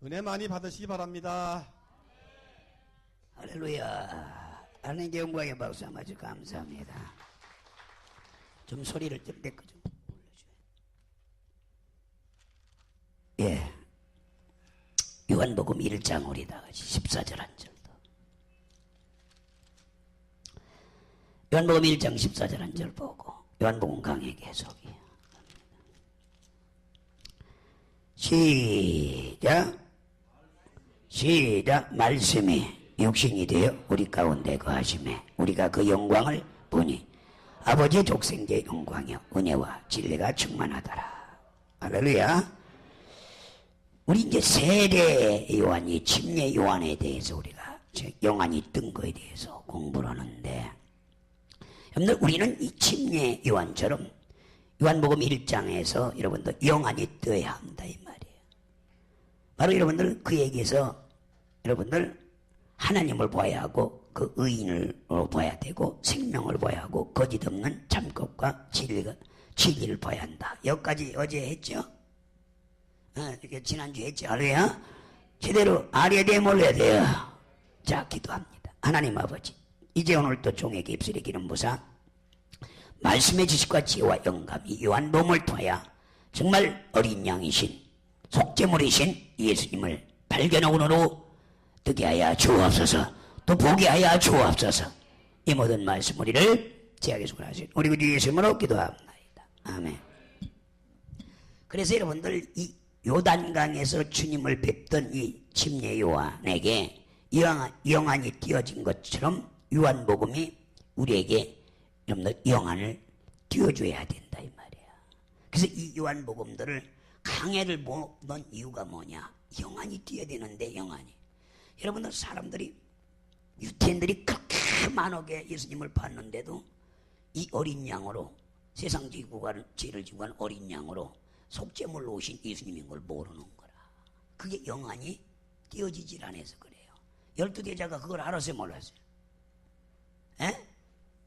은혜 많이 받으시기 바랍니다. 할렐루야. 하나님께 영광의 박수 한번 주 감사합니다. 좀 소리를 좀 내꺼 좀 올려줘요. 예. 요한복음 1장 우리 다 같이 14절 한 절도. 요한복음 1장 14절 한 절 보고 요한복음 강의 계속이에요. 시작. 말씀이 육신이 되어 우리 가운데 거하심에 우리가 그 영광을 보니 아버지 독생자의 영광이요 은혜와 진리가 충만하더라. 할렐루야. 우리 이제 세례 요한이 침례 요한에 대해서 우리가 영안이 뜬 거에 대해서 공부를 하는데, 여러분들 우리는 이 침례 요한처럼 요한복음 1장에서 여러분들 영안이 떠야 한다 이 말이에요. 바로 여러분들 그 얘기에서 여러분들 하나님을 봐야 하고 그 의인을 봐야 되고 생명을 봐야 하고 거짓 없는 참것과 진리를 봐야 한다. 여기까지 어제 했죠? 지난주에 했죠? 알아야? 제대로 알아야 돼 몰라야 돼요? 자, 기도합니다. 하나님 아버지, 이제 오늘 또 종에게 입술의 기름 부사 말씀의 지식과 지혜와 영감이 요한복음을 통하여 정말 어린 양이신 속죄물이신 예수님을 발견하고는 듣게 하여 주옵소서. 또 보게 하여 주옵소서. 이 모든 말씀 우리를 제하게 수고하신 우리 구 예수님으로 기도합니다. 아멘. 그래서 여러분들 이 요단강에서 주님을 뵙던 이 침례 요한에게 영안이 띄어진 것처럼 요한복음이 우리에게 여러분들 영안을 띄워줘야 된다 이 말이야. 그래서 이 요한복음들을 강해를 보는 이유가 뭐냐? 영안이 띄어야 되는데 영안이. 여러분들 사람들이 유태인들이 그렇게 만하게 예수님을 봤는데도 이 어린 양으로 세상 지구가 죄를 지고 간 어린 양으로 속죄물로 오신 예수님인 걸 모르는 거라. 그게 영안이 띄어지질 않아서 그래요. 12제자가 그걸 알았어요 몰랐어요? 에?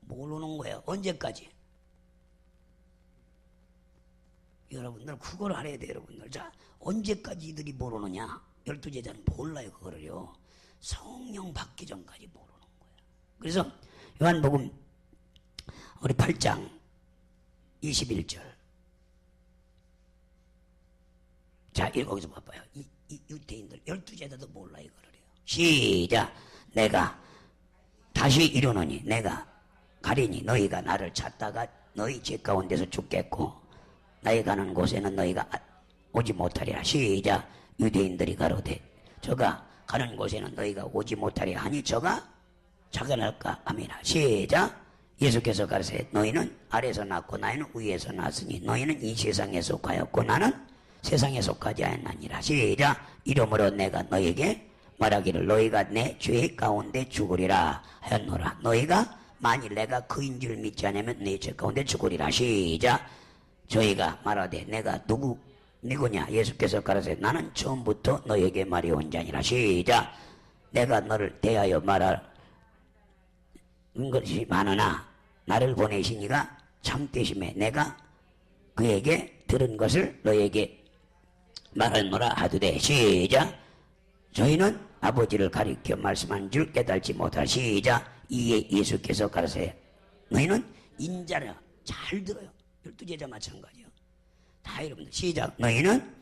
모르는 거예요. 언제까지? 여러분들 그걸 알아야 돼요. 여러분들. 자, 언제까지 이들이 모르느냐? 12제자는 몰라요 그거를요. 성령 받기 전까지 모르는 거예요. 그래서 요한복음 우리 8장 21절. 자, 거기서 봐봐요. 이 유대인들 12제자도 몰라 이거를요. 시작. 내가 다시 이르노니 내가 가리니 너희가 나를 찾다가 너희 집 가운데서 죽겠고 나의 가는 곳에는 너희가 오지 못하리라. 시작. 유대인들이 가로되 저가 가는 곳에는 너희가 오지 못하리라 하니 저가 작아날까 하미라. 시작. 예수께서 가르치되 너희는 아래에서 났고 나는 위에서 났으니 너희는 이 세상에 속하였고 나는 세상에 속하지 않았느니라. 시작. 이러므로 내가 너희에게 말하기를 너희가 내 죄 가운데 죽으리라 하였노라. 너희가 만일 내가 그인 줄 믿지 않으면 내 죄 가운데 죽으리라. 시작. 저희가 말하되 내가 누구냐? 예수께서 가라사대 나는 처음부터 너에게 말해온 자니라. 시작. 내가 너를 대하여 말할 것이 많으나 나를 보내신 이가 참되심에 내가 그에게 들은 것을 너에게 말하노라 하두되. 시작. 저희는 아버지를 가리켜 말씀한 줄 깨달지 못할. 시작. 이에 예수께서 가라사대 너희는 인자라. 잘 들어요. 12제자 마찬가지요. 다 여러분들 시작. 너희는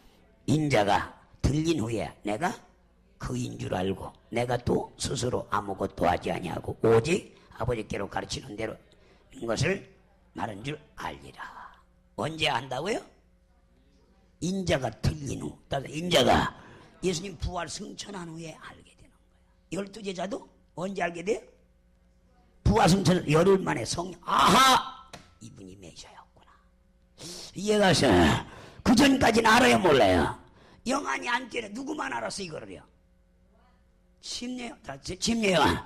인자가 들린 후에 내가 그인 줄 알고 내가 또 스스로 아무것도 하지 아니하고 오직 아버지께로 가르치는 대로 이것을 말한 줄 알리라. 언제 안다고요? 인자가 들린 후. 따라서 인자가 예수님 부활 승천한 후에 알게 되는 거예요. 12제자도 언제 알게 돼요? 부활 승천 열흘 만에 성령. 아하! 이분이 메시아였구나. 이해가 가셔. 그 전까지는 알아요 몰라요? 영안이 안 뛰네. 누구만 알았어 이거를요? 침례요한.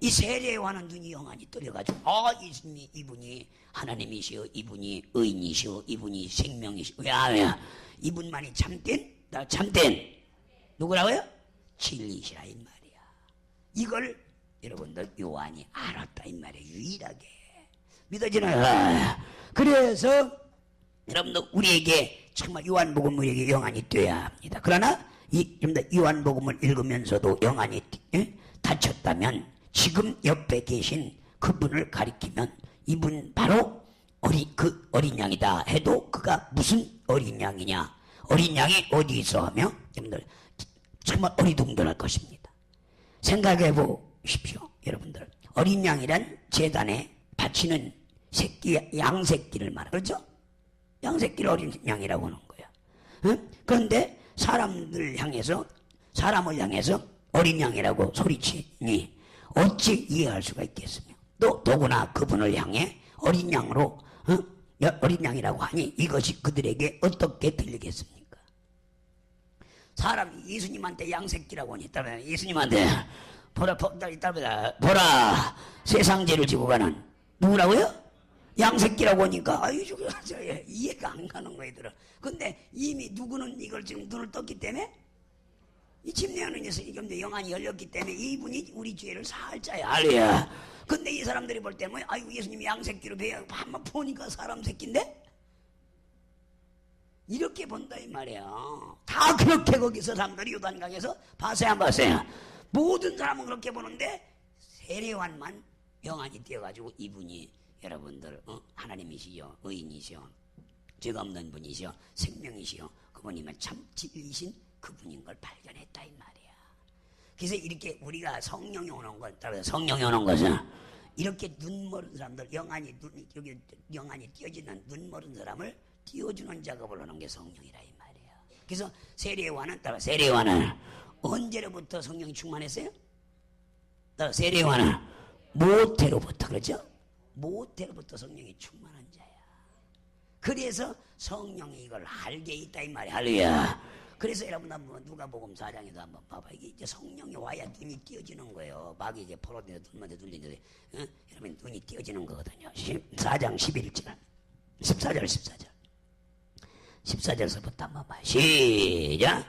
이 세례요한은 눈이 영안이 떨려가지고 예수님이 이분이 하나님이시오, 이분이 의인이시오, 이분이 생명이시오. 왜? 이분만이 참된 누구라고요? 진리시라 이 말이야. 이걸 여러분들 요한이 알았다 이 말이에요. 유일하게 믿어지나요? 그래서 여러분들 우리에게 정말 요한복음 우리에게 영안이 되어야 합니다. 그러나 요한복음을 읽으면서도 영안이 다쳤다면 지금 옆에 계신 그분을 가리키면 이분 바로 그 어린 양이다 해도 그가 무슨 어린 양이냐, 어린 양이 어디 있어 하며 여러분들 정말 어리둥절할 것입니다. 생각해 보십시오. 여러분들, 어린 양이란 제단에 바치는 양새끼를 말하죠. 그렇죠? 양새끼를 어린 양이라고 하는 거야. 응? 그런데 사람을 향해서 어린 양이라고 소리치니 어찌 이해할 수가 있겠으며, 또 더구나 그분을 향해 어린 양으로 어린 양이라고 하니 이것이 그들에게 어떻게 들리겠습니까? 사람이 예수님한테 양새끼라고 하니 따르면 예수님한테 보라 세상 죄를 지고 가는 누구라고요? 양새끼라고 하니까 아유 이해가 안 가는 거예요. 근데 이미 누구는 이걸 지금 눈을 떴기 때문에 이 침례하는 녀석이 영안이 열렸기 때문에 이분이 우리 죄를 살 자야. 할렐루야. 근데 이 사람들이 볼 때 뭐 아이고 예수님이 양새끼로 배워 한번 보니까 사람 새끼인데 이렇게 본다 이 말이야. 다 그렇게 거기서 사람들이 요단강에서 봤어요 안 봤어요? 모든 사람은 그렇게 보는데 세례요한만 영안이 띄어가지고 이분이 여러분들 하나님이시여 의인이시여 죄가 없는 분이시여 생명이시여 그분이면 참 진리신 그분인 걸 발견했다 이 말이야. 그래서 이렇게 우리가 성령이 오는 것 따라서 성령이 오는 것은 이렇게 눈 멀은 사람들 영안이 띄어지는 눈 멀은 사람을 띄워주는 작업을 하는 게 성령이라 이 말이야. 그래서 세례요한은 언제로부터 성령이 충만했어요? 세례요한은 모태로부터 그렇죠? 모태로부터 성령이 충만한 자야. 그래서 성령이 이걸 알게 있다 이 말이야. 할렐루야. 그래서 여러분 한번 누가복음 4장에도 한번 봐봐. 이게 이제 성령이 와야 눈이 띄어지는 거예요. 막이 이제 포로되어 눈만에 눌리는데 여러분 눈이 띄어지는 거거든요. 4장 11절 14절서부터 한번 봐요. 시작.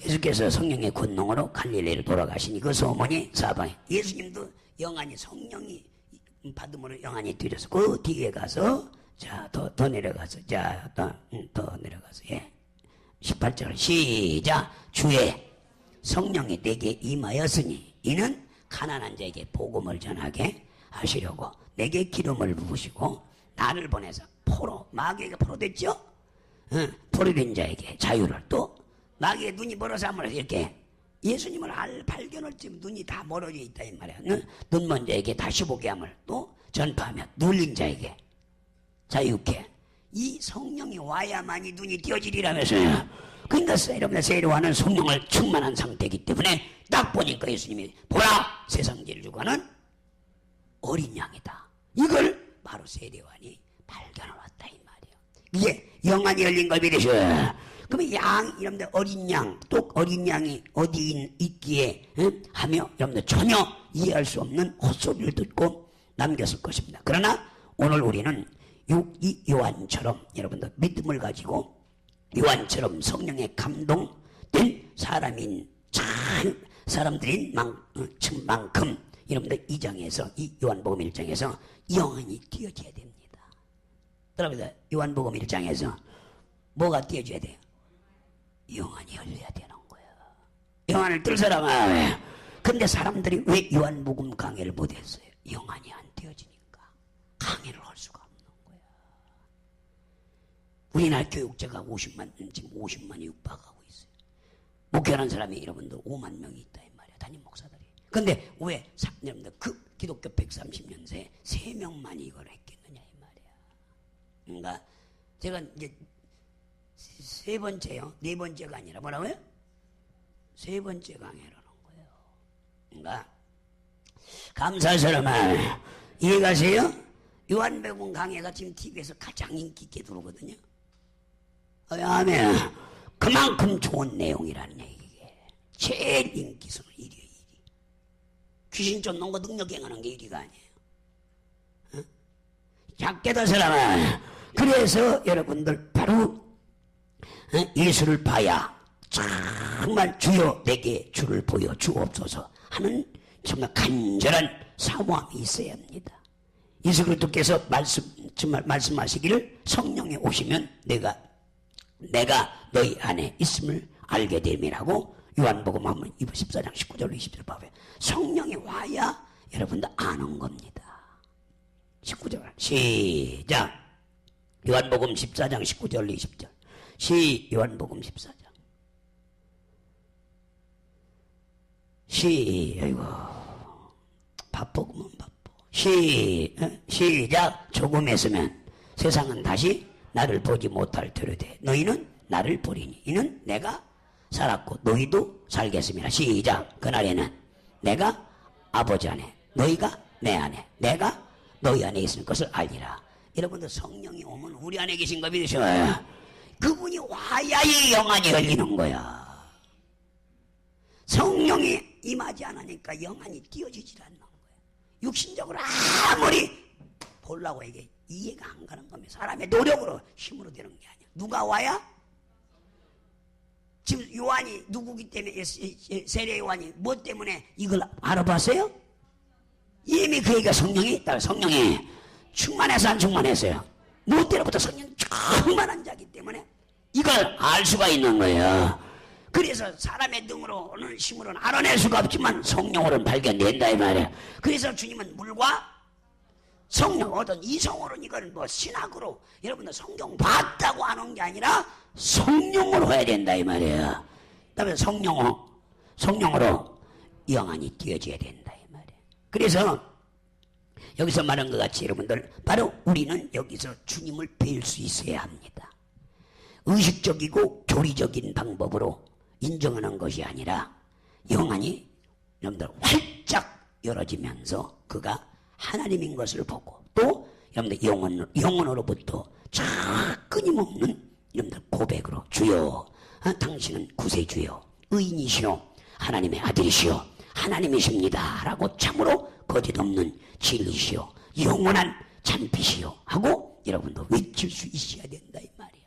예수께서 성령의 권능으로 갈릴리를 돌아가시니 그 소문이 사방에. 예수님도 영안이 성령이 받음으로 영안이 띄어져서 그 뒤에 가서 더 내려가서 더 내려가서 18절 시작. 주의 성령이 내게 임하였으니 이는 가난한 자에게 복음을 전하게 하시려고 내게 기름을 부으시고 나를 보내서 마귀가 포로됐죠? 포로된 자에게 자유를, 또 마귀의 눈이 멀어서 한번 이렇게 예수님을 발견할 때 눈이 다 멀어져 있다 이 말이야. 눈 먼 자에게 다시 보게 함을 또 전파하며 눌린 자에게 자유케. 이 성령이 와야만이 눈이 띄어지리라면서요. 그러니까 여러분들 세례요한은 성령을 충만한 상태이기 때문에 딱 보니까 예수님이 보라 세상 죄를 지고 가는 어린 양이다. 이걸 바로 세례요한이 발견해 왔다 이 말이에요. 이게 영안이 열린 걸 믿으셔. 그러면 여러분들 어린 양, 또 어린 양이 어디 있기에 하며 여러분들 전혀 이해할 수 없는 헛소리를 듣고 남겼을 것입니다. 그러나 오늘 우리는 이 요한처럼 여러분들 믿음을 가지고 요한처럼 성령에 감동된 사람들인 만큼 여러분들 2장에서 이 요한복음 1장에서 영안이 띄어져야 됩니다. 여러분들 요한복음 1장에서 뭐가 띄어져야 돼요? 영안이 열려야 되는 거예요. 영안을 뜰 사람은. 근데 사람들이 왜 요한복음 강해를 못했어요? 영안이 안 띄어지니까 강해를 할 수가 없는 거야. 우리나라 교육자가 지금 50만이 육박하고 있어요. 목회하는 사람이 여러분들 5만 명이 있다 이 말이야. 담임 목사들이. 근데 왜 여러분들 그 기독교 130년세에 3명만이 이걸 했겠느냐 이 말이야. 그러니까 제가 이제 네 번째가 아니라 뭐라고요? 세 번째 강해라는 거예요. 그러니까 감사스러운 이해가세요? 요한복음 강해가 지금 TV에서 가장 인기 있게 들어오거든요. 아멘. 그만큼 좋은 내용이라는 얘기에 제일 인기순위 1위에요. 1위. 귀신 쫓는 거 능력 행하는 게 1위가 아니에요. 작게도 사람은 그래서 여러분들 바로 예수를 봐야 정말 주여 내게 주를 보여 주옵소서 하는 정말 간절한 사모함이 있어야 합니다. 예수 그리스도께서 정말 말씀하시기를 성령이 오시면 내가 너희 안에 있음을 알게 됨이라고 요한복음 한번 14장 19절로 20절 봐봐요. 성령이 와야 여러분도 아는 겁니다. 19절 시작. 요한복음 14장 19절로 20절 요한복음 14장 아이고 바쁘구먼 바빠. 시작. 조금 있으면 세상은 다시 나를 보지 못할 터르되 너희는 나를 보리니 이는 내가 살았고 너희도 살겠습니다. 시작. 그날에는 내가 아버지 안에 너희가 내 안에 내가 너희 안에 있을 것을 알리라. 여러분들 성령이 오면 우리 안에 계신 거 믿으셔요. 그분이 와야 이 영안이 열리는 거야. 성령이 임하지 않으니까 영안이 띄어지질 않는 거야. 육신적으로 아무리 보려고 이게 이해가 안 가는 겁니다. 사람의 노력으로 힘으로 되는 게 아니야. 누가 와야? 지금 요한이 누구기 때문에 세례 요한이 뭐 때문에 이걸 알아봤어요? 이미 그에게 성령이 있다. 성령이 충만해서 안 충만했어요? 뭐 때로부터 성령이 충만한 자기 때문에 이걸 알 수가 있는 거예요. 그래서 사람의 능으로는 힘으로는 알아낼 수가 없지만 성령으로는 발견된다 이 말이에요. 그래서 주님은 물과 성령 어떤 이성으로는 이걸 뭐 신학으로 여러분들 성경 봤다고 하는 게 아니라 성령으로 해야 된다 이 말이에요. 그다음에 성령으로 영안이 띄어져야 된다 이 말이에요. 그래서 여기서 말한 것 같이 여러분들 바로 우리는 여기서 주님을 뵐 수 있어야 합니다. 의식적이고 교리적인 방법으로 인정하는 것이 아니라 영안이 여러분들 활짝 열어지면서 그가 하나님인 것을 보고 또 여러분들 영혼으로부터 끊임없는 여러분들 고백으로 주여 당신은 구세주여 의인이시오 하나님의 아들이시오 하나님이십니다 라고 참으로 거짓없는 진리시오 영원한 참빛이요 하고 여러분도 외칠 수 있어야 된다 이 말이야.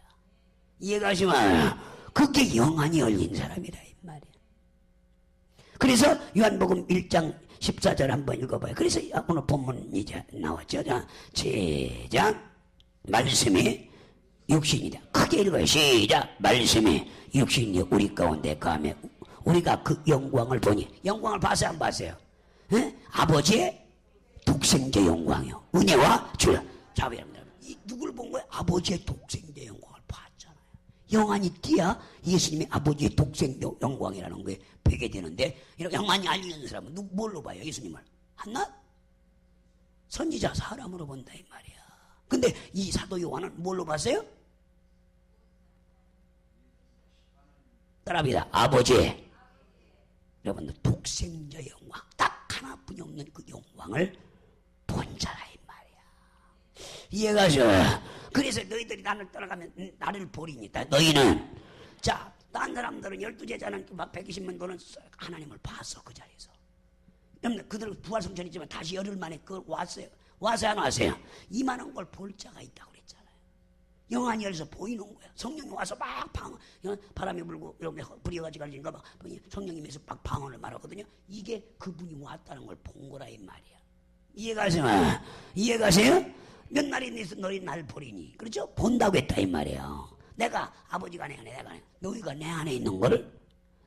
이해가 가시면 그게 영안이 열린 사람이라 이 말이야. 그래서 요한복음 1장 14절 한번 읽어봐요. 그래서 오늘 본문 이제 나왔죠. 시작. 말씀이 육신이다. 크게 읽어요. 시작. 말씀이 육신이 우리 가운데 감해 우리가 그 영광을 보니 영광을 봤어요 안 봤어요? 에? 아버지의 독생자 영광이요 은혜와 주여. 자 여러분들 누굴 본 거예요? 아버지의 독생자 영광을 봤잖아요. 영안이 띄야 예수님이 아버지의 독생자 영광이라는 거에 뵈게 되는데 영안이 알리는 사람은 뭘로 봐요? 예수님을 한낱 선지자 사람으로 본다 이 말이야. 근데 이 사도 요한은 뭘로 봤어요? 따라합니다. 아버지의 여러분들 독생자 영광 딱 하나뿐이 없는 그 영광을 본 자라 이 말이야. 이해가 가죠? 그래서 너희들이 나를 떠나가면 나를 보리니까 너희는 자 딴 사람들은 12제자는 막 120만 도는 하나님을 봤어 그 자리에서. 여러분들 그들은 부활성천이지만 다시 열흘 만에 그걸 왔어요. 와서 안 왔어요? 이만한 걸 볼 자가 있다고 그랬잖아요. 영안이 열려서 보이는 거야. 성령이 와서 막 바람이 불고 이렇게 불이 가지고 갈리니까 막 성령님에서 막 방언을 말하거든요. 이게 그분이 왔다는 걸 본 거라 이 말이야. 이해가세요? 이해가세요? 몇 날이 있어 너희 날 보리니 그렇죠? 본다고 했다 이 말이에요. 내가 아버지가 내 안에 내가 너희가 내 안에 있는 거를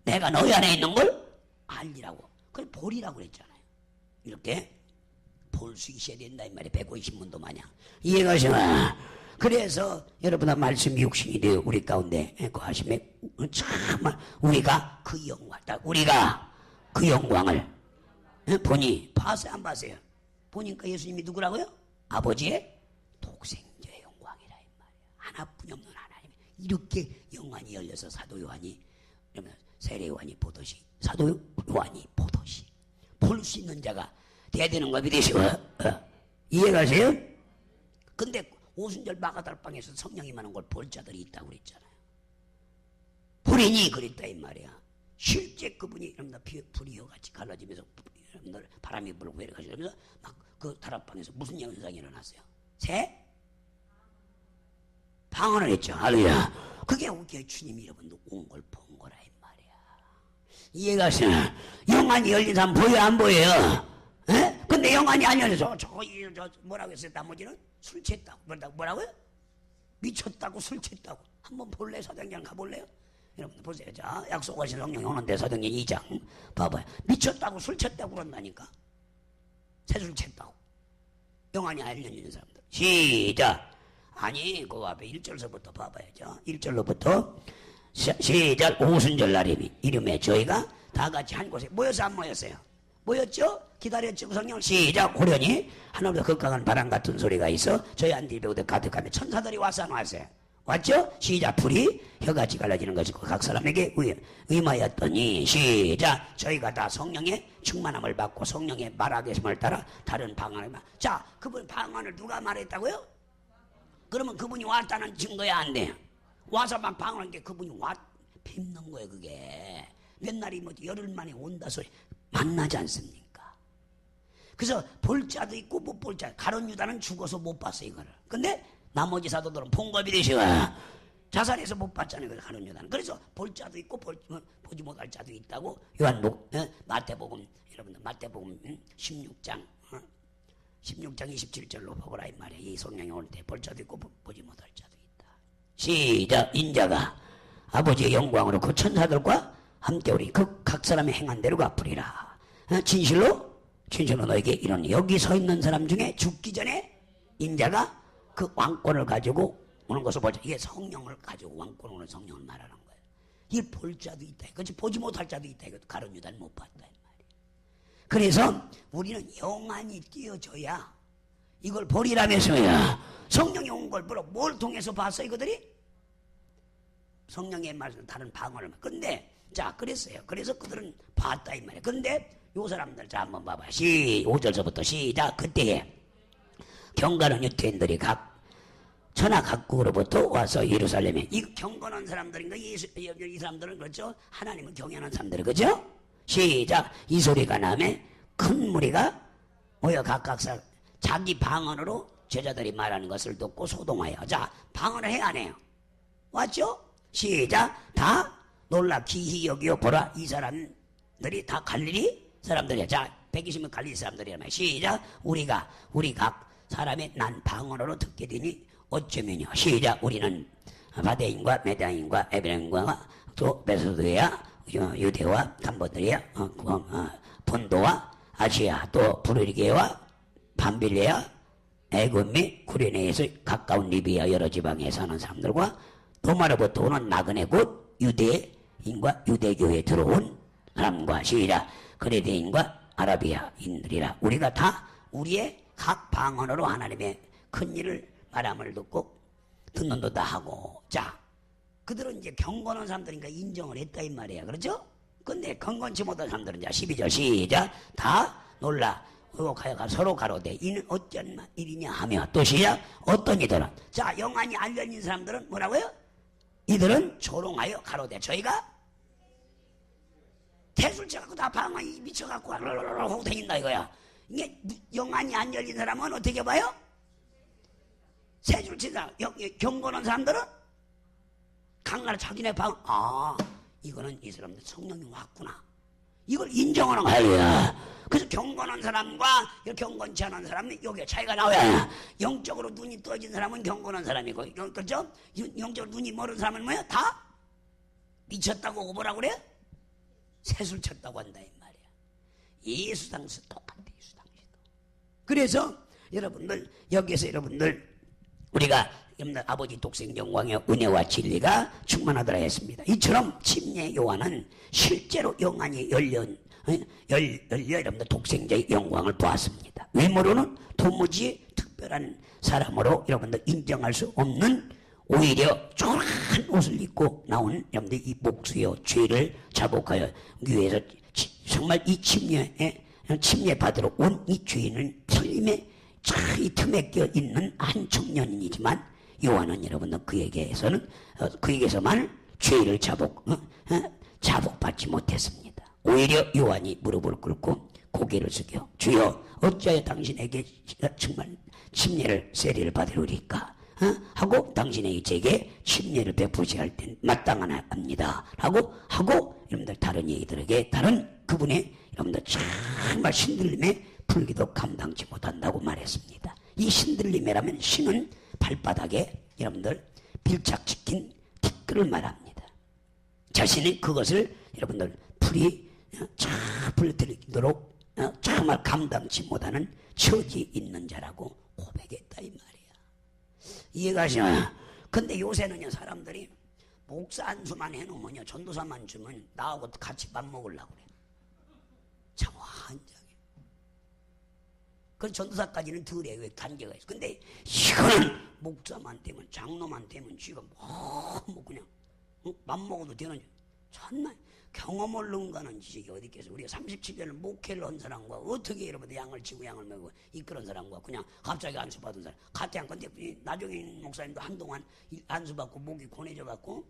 내가 너희 안에 있는 걸 알리라고 그걸 보리라고 그랬잖아요. 이렇게 볼 수 있어야 된다 이 말이에요. 150문도 마냥. 이해가세요? 그래서 여러분의 말씀이 육신이 되어 우리 가운데 거하심에 정말 우리가 그 영광 우리가 그 영광을 보니 봤어요 안 봤어요? 보니까 예수님이 누구라고요? 아버지의 독생자의 영광이라 이 말이에요. 하나뿐이 없는 하나님. 이렇게 영안이 열려서 사도 요한이 세례 요한이 보듯이 사도 요한이 보듯이 볼 수 있는 자가 돼야 되는 거 믿으시고 이해가세요? 근데 오순절 마가다락방에서 성령이 많은 걸 볼 자들이 있다고 그랬잖아요. 불인이 그랬다 이 말이야. 실제 그분이 불이여 같이 갈라지면서 바람이 불고 이래가지고 막 그 다락방에서 무슨 현상이 일어났어요? 방언을 했죠. 할렐루야. 그게 우리의 주님이 여러분도 온 걸 본 거라 이 말이야. 이해가 가시나? 영안이 열린 사람 보여요 안 보여요? 에? 근데 영안이 안 열려서 저 뭐라고 했어요? 나머지는 술 취했다고 뭐라고요? 미쳤다고 술 취했다고. 한번 볼래? 사장장 가볼래요? 여러분 보세요. 자, 약속하신 성령이 오는데 사도행전 2장 봐봐요. 미쳤다고 술 쳤다고 그런다니까. 새술 쳤다고. 영안이 알려지는 사람들. 시작. 아니 그 앞에 1절서부터 봐봐야죠. 1절로부터 시작. 오순절 날이니 이름에 저희가 다 같이 한 곳에 모여서 안 모였어요? 모였죠? 기다렸죠? 성령을 시작. 호련히 하늘로부터 극강한 바람 같은 소리가 있어 저희 안디배우들 가득하며 천사들이 왔어 안 왔어요? 왔죠? 시작. 불이 혀같이 갈라지는 것이고 각 사람에게 의마였더니 시작. 저희가 다 성령의 충만함을 받고 성령의 말하겠음을 따라 다른 방언을 자, 그분 방언을 누가 말했다고요? 그러면 그분이 왔다는 증거야 안 돼요? 와서 막 방언한 게 그분이 뵙는 거예요. 그게 맨날이 뭐 열흘 만에 온다 소리 만나지 않습니까? 그래서 볼 자도 있고 못 볼 자. 가룟 유다는 죽어서 못 봤어 이거를. 근데 나머지 사도들은 봉급이 되시고 자살해서 못 봤잖아요. 가룟 유다는. 그래서 볼 자도 있고 보지 못할 자도 있다고 마태복음 여러분들 마태복음 16장 27절로 보거라 이 말이에요. 이 성령이 올 때 볼 자도 있고 보지 못할 자도 있다. 시작. 인자가 아버지의 영광으로 그 천사들과 함께 우리 그 각 사람의 행한 대로 갚으리라. 진실로 너에게 이르노니 여기 서 있는 사람 중에 죽기 전에 인자가 그 왕권을 가지고 오는 것을 보자. 이게 성령을 가지고 왕권 오는 성령을 말하는 거예요. 이게 볼 자도 있다. 그렇지 보지 못할 자도 있다. 이것도 가룟 유다는 못 봤다 이 말이에요. 그래서 우리는 영안이 띄어져야 이걸 보리라면서야. 성령이 온 걸 보러 뭘 통해서 봤어 이거들이? 성령의 말씀 다른 방언을. 근데 자 그랬어요. 그래서 그들은 봤다 이 말이에요. 근데 요 사람들 자 한번 봐봐. 5절서부터 시작. 그때에 경건한 유태인들이 각 천하 각국으로부터 와서 예루살렘에 이 경건한 사람들인가 이 사람들은 그렇죠. 하나님은 경외하는 사람들 그죠? 시작. 이 소리가 나면 큰 무리가 모여 각각 자기 방언으로 제자들이 말하는 것을 듣고 소동하여. 자 방언을 해야 안 해요? 왔죠? 시작. 다 놀라 기히 여기어 보라 이 사람들이 다 갈릴리 사람들이야. 자 120명 갈릴리 사람들이란 말이야. 시작. 우리 각 사람의 난 방언으로 듣게 되니 어쩌면요. 시작. 우리는 바데인과 메다인과 에브라임과 또 베소드야 유대와 담보드리아 본도와 아시아 또 부르리게와 밤빌레아 애굽 및 구레네에서 가까운 리비아 여러 지방에 사는 사람들과 로마로부터 오는 나그네 곧 유대인과 유대교에 들어온 사람과 시작. 그레데인과 아라비아인들이라 우리가 다 우리의 각 방언으로 하나님의 큰 일을 말함을 듣고 듣는도다 하고. 자 그들은 이제 경건한 사람들이니까 인정을 했다 이 말이야. 그렇죠? 근데 경건치 못한 사람들은 이제 12절 시작. 다 놀라 의혹하여 서로 가로되 이는 어쩐 일이냐 하며 또 시작. 어떤 이들은 자 영안이 알려진 사람들은 뭐라고요? 이들은 조롱하여 가로되 저희가 태술 쳐갖고 다 방언이 미쳐갖고 하고 다닌다 이거야. 이게 영안이 안 열린 사람은 어떻게 봐요? 세줄 친 사람, 경건한 사람들은 강나라 자기네 방언 이거는 이 사람들 성령이 왔구나. 이걸 인정하는 거야. 그래서 경건한 사람과 경건치 않은 사람은 여기에 차이가 나와야. 영적으로 눈이 떠진 사람은 경건한 사람이고, 그렇죠? 영적으로 눈이 멀은 사람은 뭐야? 다 미쳤다고 뭐라 그래? 새술 쳤다고 한다 이 말이야. 예수 당시 똑같아. 예수 당시도. 그래서 여러분들 여기에서 여러분들 우리가 아버지 독생 영광의 은혜와 진리가 충만하더라 했습니다. 이처럼 침례 요한은 실제로 영안이 열려 여러분들 독생자의 영광을 보았습니다. 외모로는 도무지 특별한 사람으로 여러분들 인정할 수 없는 오히려 조그한 옷을 입고 나온 여러분들 이 목수여 죄를 자복하여 위해서 정말 이 침례 받으러 온 이 죄인은 틀림에 이 틈에 껴 있는 한 청년이지만 요한은 여러분들 그에게서만 죄를 자복받지 못했습니다. 오히려 요한이 무릎을 꿇고 고개를 숙여 주여 어찌하여 당신에게 정말 침례를 세례를 받으리까 하고 당신에게 제게 침례를 베푸시 할 땐 마땅하합니다 하고 여러분들 다른 얘기들에게 다른 그분의 여러분들 정말 신들림에 불기도 감당치 못한다고 말했습니다. 이 신들림이라면 신은 발바닥에 여러분들 빌착시킨 티끌을 말합니다. 자신이 그것을 여러분들 풀이 불들이도록 정말 감당치 못하는 처지에 있는 자라고 고백했다 이 말이야. 이해가 가시나요? 근데 요새는요 사람들이 목사 안수만 해놓으면요 전도사만 주면 나하고 같이 밥 먹으려고 그래. 참 환장해. 그 전도사까지는 덜해. 왜 관계가 있어. 근데 이거는 목사만 되면 장로만 되면 쥐가 뭐 그냥 밥 먹어도 되는 참나 경험을 능가하는 지식이 어디 있겠어. 우리가 37년을 목회를 한 사람과 어떻게 여러분들 양을 치고 양을 먹고 이끌은 사람과 그냥 갑자기 안수받은 사람 같아 한 건데 나중에 목사님도 한동안 안수받고 목이 고뇌져 갖고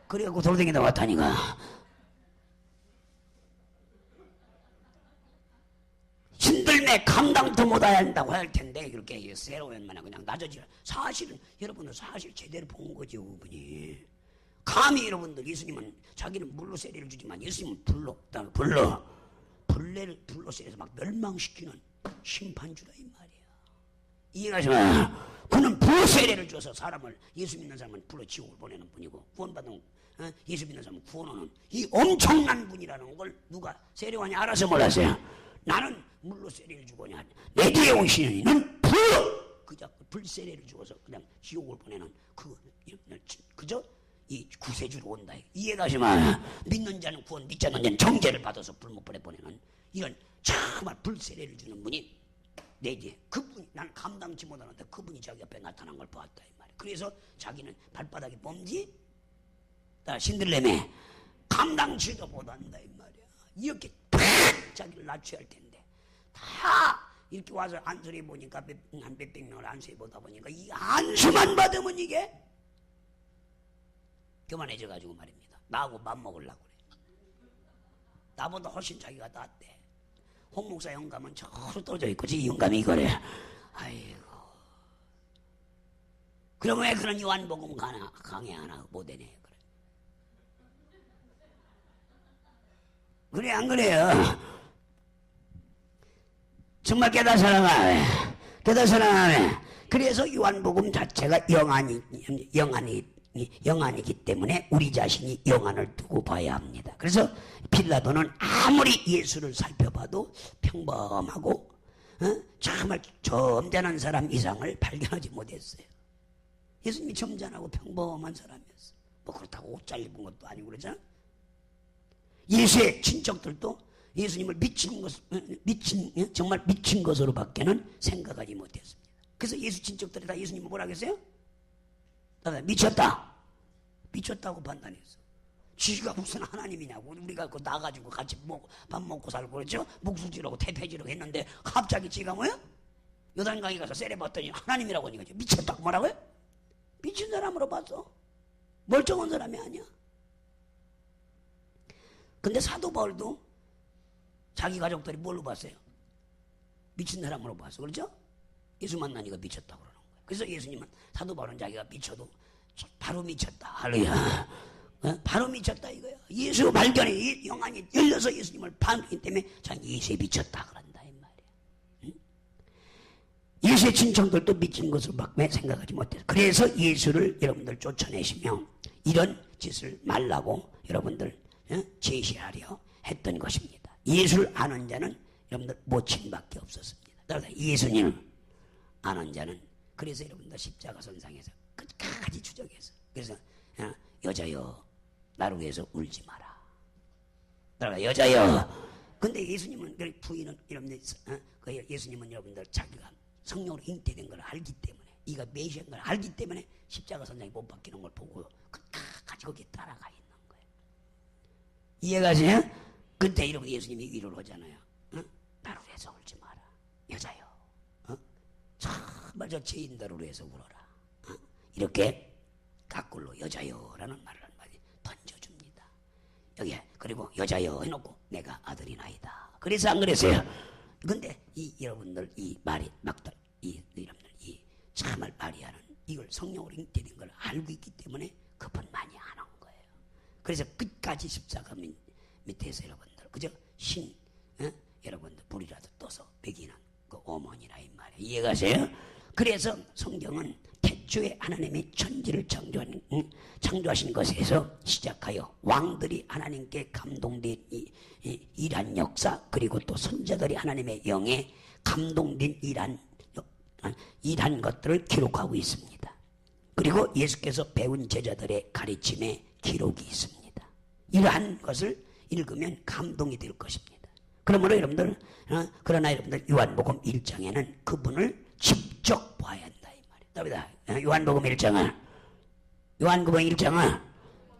그래갖고 돌덩이다 왔다니까. 힘들매 감당도 못해야 한다고 할 텐데 그렇게 새로운 만한 그냥 낮아지라. 사실은 여러분들 사실 제대로 본 거죠 그분이. 감히 여러분들 예수님은 자기는 물로 세례를 주지만 예수님은 불로 세례해서 막 멸망시키는 심판주라 이 말이야. 이해가시나요? 그는 불로 세례를 줘서 사람을 예수 믿는 사람은 불로 지옥을 보내는 분이고 구원받은 예수 믿는 사람은 구원하는 이 엄청난 분이라는 걸 누가 세례관이 알아서 몰랐어요. 나는 물로 세례를 주고냐 내 뒤에 오시는 이는 불로 불세례를 주어서 그냥 지옥을 보내는 그저 이 구세주로 온다. 이해가시면 믿는 자는 구원 믿지 않는 자는 정죄를 받아서 불못불에 보내는 이런 정말 불세례를 주는 분이 내 뒤에 그분이 난 감당치 못하는데 그분이 자기 앞에 나타난 걸 보았다 이 말이야. 그래서 자기는 발바닥이 봄지 신들레매 감당치도 못한다 이 말이야. 이렇게 팍 자기를 낮춰야 할 텐데 다 이렇게 와서 안수를 해보니까 한 몇백 명을 안수해보다 보니까 이 안수만 받으면 이게 교만해져 가지고 말입니다. 나하고 밥 먹으려고 그래. 나보다 훨씬 자기가 낫대. 홍 목사 영감은 저로 떨어져 있고 이 영감이 이거래. 아이고. 그럼 왜 그런 요한복음 강해 하나 못해내 그래. 그래 안 그래요? 정말 깨달아 사랑하네. 그래서 요한복음 자체가 영안이기 때문에 우리 자신이 영안을 두고 봐야 합니다. 그래서 빌라도는 아무리 예수를 살펴봐도 평범하고 정말 점잖은 사람 이상을 발견하지 못했어요. 예수님이 점잖하고 평범한 사람이었어요. 뭐 그렇다고 옷 잘 입은 것도 아니고 그러잖아. 예수의 친척들도 예수님을 정말 미친 것으로밖에는 생각하지 못했습니다. 그래서 예수 친척들이 다 예수님을 뭐라 그랬어요? 미쳤다고 판단했어. 지가 무슨 하나님이냐고. 우리가 그 나가지고 같이 밥 먹고 살고 그렇죠. 목수지라고 태폐지라고 했는데 갑자기 지가 뭐야? 요단강에 가서 세례받더니 하나님이라고 하니까 미쳤다고 뭐라고요? 미친 사람으로 봤어. 멀쩡한 사람이 아니야. 근데 사도 바울도 자기 가족들이 뭘로 봤어요? 미친 사람으로 봤어. 그렇죠? 예수 만나니까 미쳤다고 그러는 거예요. 그래서 예수님은 사도 바울은 자기가 미쳐도 바로 미쳤다. 할렐루야. 바로 미쳤다 이거야. 예수 발견에 영안이 열려서 예수님을 반기 때문에 자기 예수에 미쳤다 그런다 이 말이야. 응? 예수의 친척들도 미친 것으로밖에 생각하지 못해서 그래서 예수를 여러분들 쫓아내시며 이런 짓을 말라고 여러분들 제시하려 했던 것입니다. 예수를 아는 자는 여러분들 모친밖에 없었습니다. 따라서 예수님을 아는 자는 그래서 여러분들 십자가 선상에서 끝까지 추적해서 그래서 여자여 나를 위해서 울지 마라. 따라서 여자여. 근데 예수님은 부인은 여러분들 예수님은 여러분들 자기가 성령으로 잉태된 걸 알기 때문에 이가 메시아인 걸 알기 때문에 십자가 선상에 못 박히는 걸 보고 끝까지 거기에 따라가 있는 거예요. 이해가세요? 그때 이러고 예수님이 위로를 하잖아요. 나를 위해서 울지 마라. 여자여. 정말 저 죄인들을 위해서 울어라. 이렇게 가꿀로 여자여라는 말을 한마디 던져줍니다. 여기 그리고 여자여 해놓고 내가 아들이나이다. 그래서 안 그랬어요. 근데 여러분들 이 말이 막다 여러분들 이 참말 마리아는 이걸 성령으로 잉태된 걸 알고 있기 때문에 그분 많이 안 한 거예요. 그래서 끝까지 십자가 밑에서 여러분들 그저 여러분들 불이라도 떠서 먹이는 그 어머니라 이 말이에요. 이해가세요? 그래서 성경은 태초에 하나님이 천지를 창조하신 것에서 시작하여 왕들이 하나님께 감동된 일한 역사, 그리고 또 선자들이 하나님의 영에 감동된 일한 것들을 기록하고 있습니다. 그리고 예수께서 배운 제자들의 가르침에 기록이 있습니다. 이러한 것을 읽으면 감동이 될 것입니다. 그러므로 여러분들, 그러나 여러분들 요한복음 1장에는 그분을 직접 봐야 한다 이 말이에요. 요한복음 1장은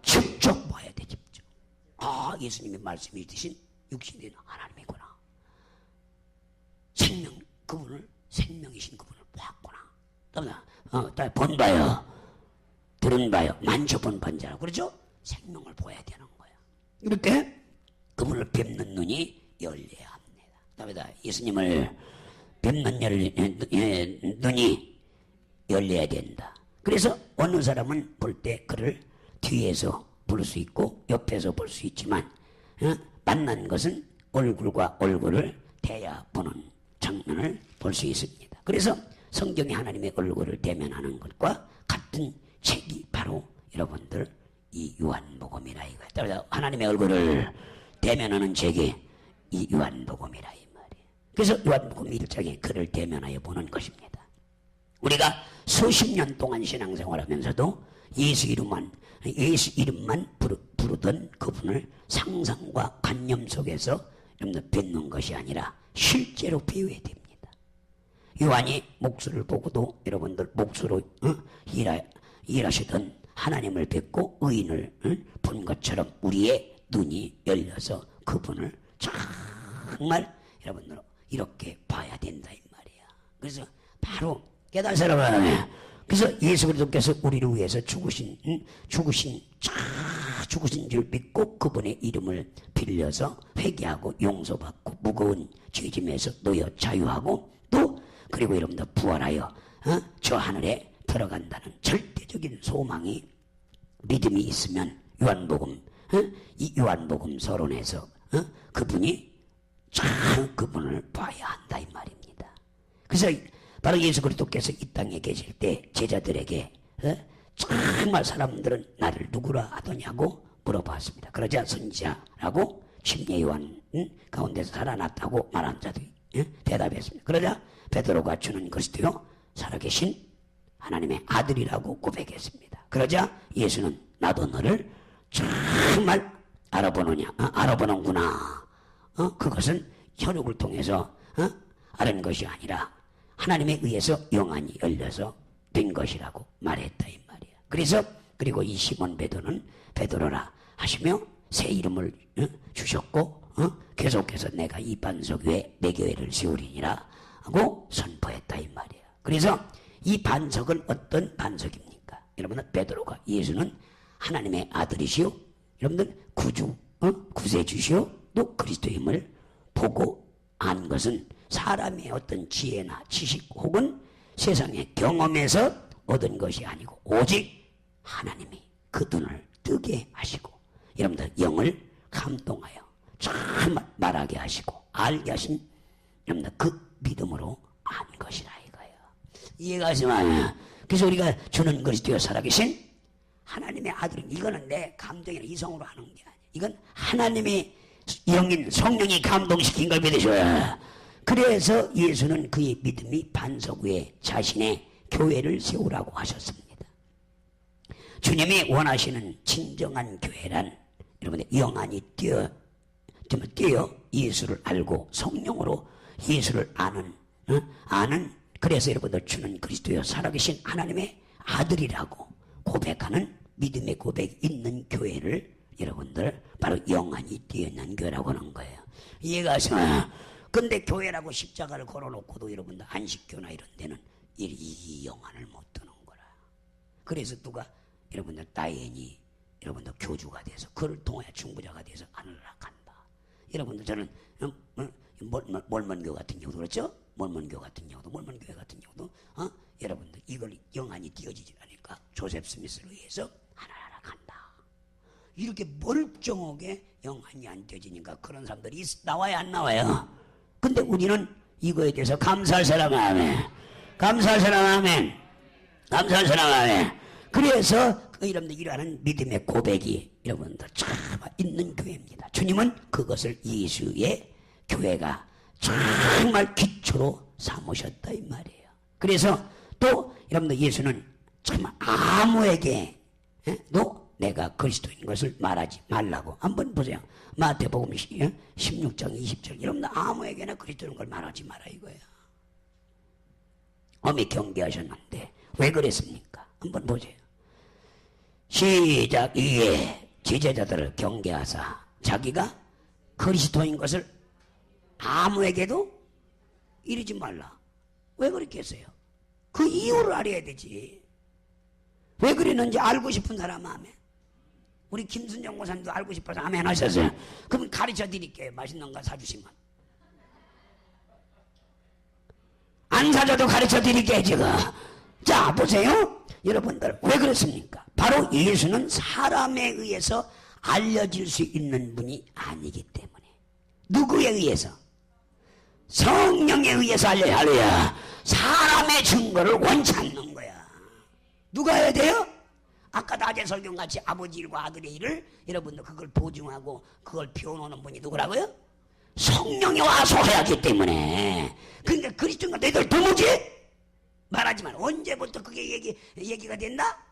직접 봐야 돼. 직접. 예수님이 말씀해 주신 육신된 하나님이구나. 생명이신 그분을 보았구나. 본 바요, 들은 바요, 만져본 반자라고 그러죠? 생명을 보아야 되는 거야. 이렇게 그분을 뵙는 눈이 열려야 합니다. 예수님을 뵙는 눈이 열려야 된다. 그래서 어느 사람은 볼 때 그를 뒤에서 볼 수 있고 옆에서 볼 수 있지만 만난 것은 얼굴과 얼굴을 대야 보는 장면을 볼 수 있습니다. 그래서 성경이 하나님의 얼굴을 대면하는 것과 같은 책이 바로 여러분들 이 요한복음이라 이거예요. 따라서 하나님의 얼굴을 대면하는 책이 이 요한복음이라 이 말이에요. 그래서 요한복음 1장에 그를 대면하여 보는 것입니다. 우리가 수십 년 동안 신앙생활하면서도 예수 이름만 부르던 그분을 상상과 관념 속에서 여러분들 뵙는 것이 아니라 실제로 배워야 됩니다. 요한이 목수를 보고도 여러분들 목수로 일하시던 하나님을 뵙고 의인을 본 것처럼 우리의 눈이 열려서 그분을 정말 여러분들 이렇게 봐야 된다 이 말이야. 그래서 바로 깨달으라고. 그래서 예수 그리스도께서 우리를 위해서 죽으신 줄 믿고 그분의 이름을 빌려서 회개하고 용서받고 무거운 죄짐에서 놓여 자유하고 또 그리고 여러분들 부활하여 저 하늘에 들어간다는 절대적인 소망이 믿음이 있으면 이 요한복음 서론에서 그분이 참 그분을 봐야 한다 이 말입니다. 그래서 바로 예수 그리스도께서 이 땅에 계실 때 제자들에게 정말 사람들은 나를 누구라 하더냐고 물어봤습니다. 그러자 선지자라고 침례 요한 가운데서 살아났다고 말한 자들이 대답했습니다. 그러자 베드로가 주는 그리스도요 살아계신 하나님의 아들이라고 고백했습니다. 그러자 예수는 나도 너를 정말 알아보는구나. 그것은 혈육을 통해서 아는 것이 아니라 하나님에 의해서 영안이 열려서 된 것이라고 말했다 이 말이야. 그리고 이 시몬 베드로는 베드로라 하시며 새 이름을 주셨고 계속해서 내가 이 반석 위에 내 교회를 세우리니라 하고 선포했다 이 말이야. 그래서 이 반석은 어떤 반석입니까? 여러분은 베드로가 예수는 하나님의 아들이시오. 여러분들 구세주시오. 또 그리스도임을 보고 안 것은 사람의 어떤 지혜나 지식 혹은 세상의 경험에서 얻은 것이 아니고 오직 하나님이 그 눈을 뜨게 하시고 여러분들 영을 감동하여 참 말하게 하시고 알게 하신 여러분들 그 믿음으로 안 것이라 이거예요. 이해가 가시나요? 그래서 우리가 주는 그리스도여 살아계신 하나님의 아들은 이거는 내 감정이나 이성으로 하는 게 아니에요. 이건 하나님의 영인 성령이 감동시킨 걸 믿으셔야. 그래서 예수는 그의 믿음이 반석 위에 자신의 교회를 세우라고 하셨습니다. 주님이 원하시는 진정한 교회란 여러분의 영안이 뛰어 예수를 알고 성령으로 예수를 아는 그래서 여러분들 주는 그리스도여 살아계신 하나님의 아들이라고 고백하는 믿음의 고백이 있는 교회를 여러분들 바로 영안이 뛰어있는 교회라고 하는 거예요. 이해가 가시나요? 근데 교회라고 십자가를 걸어놓고도 여러분들 안식교나 이런 데는 이 영안을 못 드는 거라. 그래서 누가 여러분들 다행히 여러분들 교주가 돼서 그를 통해 중보자가 돼서 하늘을 간다. 여러분들 저는 몰몬교 같은 경우도 그렇죠? 몰몬교 같은 경우도 여러분들 이걸 영안이 띄어지지 않으니까 조셉 스미스를 위해서 하나하나 간다. 이렇게 멀쩡하게 영안이 안 띄어지니까 그런 사람들이 나와야 안 나와요? 근데 우리는 이거에 대해서 감사할 사람 아멘. 감사할 사람 아멘. 감사한 사랑하네. 그래서 여러분들 이러한 믿음의 고백이 여러분들 참 있는 교회입니다. 주님은 그것을 예수의 교회가 정말 기초로 삼으셨다 이 말이에요. 그래서 또 여러분들 예수는 정말 아무에게도 내가 그리스도인 것을 말하지 말라고. 한번 보세요. 마태복음 16장 20절. 여러분들 아무에게나 그리스도인 걸 말하지 마라 이거야. 엄히 경계하셨는데 왜 그랬습니까? 한번 보세요. 시작. 이에 제자들을 경계하사 자기가 그리스도인 것을 아무에게도 이르지 말라. 왜 그렇게 했어요? 그 이유를 알아야 되지. 왜 그랬는지 알고 싶은 사람 마음에. 우리 김순정 고사님도 알고 싶어서 아멘 하셨어요. 그럼 가르쳐 드릴게요. 맛있는 거 사주시면. 안 사줘도 가르쳐 드릴게요 지금. 자 보세요. 여러분들 왜 그렇습니까? 바로 예수는 사람에 의해서 알려질 수 있는 분이 아니기 때문에. 누구에 의해서? 성령에 의해서 알려야 사람의 증거를 원치 않는 거야. 누가 해야 돼요? 아까 낮에 설교같이 아버지 일과 아들의 일을 여러분들 그걸 보증하고 그걸 표현하는 분이 누구라고요? 성령이 와서 해야 하기 때문에. 그러니까 그리스도가 너희들 도무지 말하지만 언제부터 그게 얘기가 된다?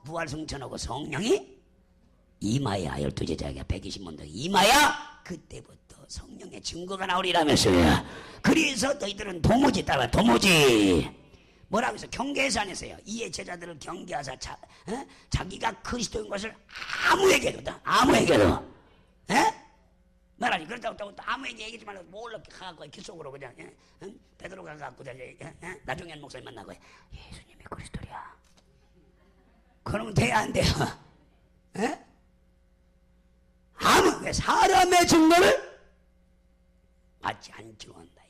부활승천하고 성령이 이마야 12제자에게 120문도 이마야 그때부터 성령의 증거가 나오리라면서요. 그래서 너희들은 도무지 따라 도무지 뭐라고 해서 경계해서 안 했어요. 이에 제자들을 경계하사 자기가 그리스도인 것을 아무에게도 말하지. 그렇다고 또 아무에게 얘기하지 말고 몰래 가갖고 귓속으로 그냥 베드로가 가갖고 나중에 목사님 만나고 예수님이 그리스도야. 그러면 돼야 안 돼요? 왜 사람의 증거를 받지 않기로 한다.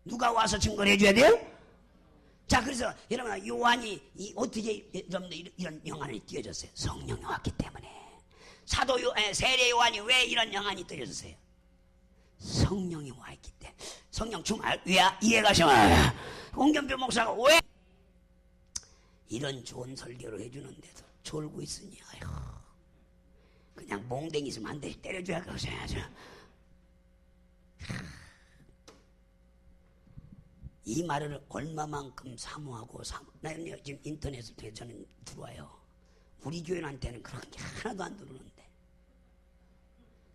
누가 와서 증거를 해줘야 돼요? 자, 그래서 여러분 요한이 어떻게 여러분들 이런 영안이 띄어졌어요? 성령이 왔기 때문에. 세례 요한이 왜 이런 영안이 띄어졌어요? 성령이 와 있기 때문에. 성령 정말 이해가 쉬워요. 홍경표 목사가 왜 이런 좋은 설교를 해주는데도 졸고 있으니 아이고 그냥 몽댕이 있으면 안 돼. 때려줘야 그러셔야죠. 이 말을 얼마만큼 사모하고 나 지금 인터넷을 통해 저는 들어와요. 우리 교인한테는 그런 게 하나도 안 들어오는데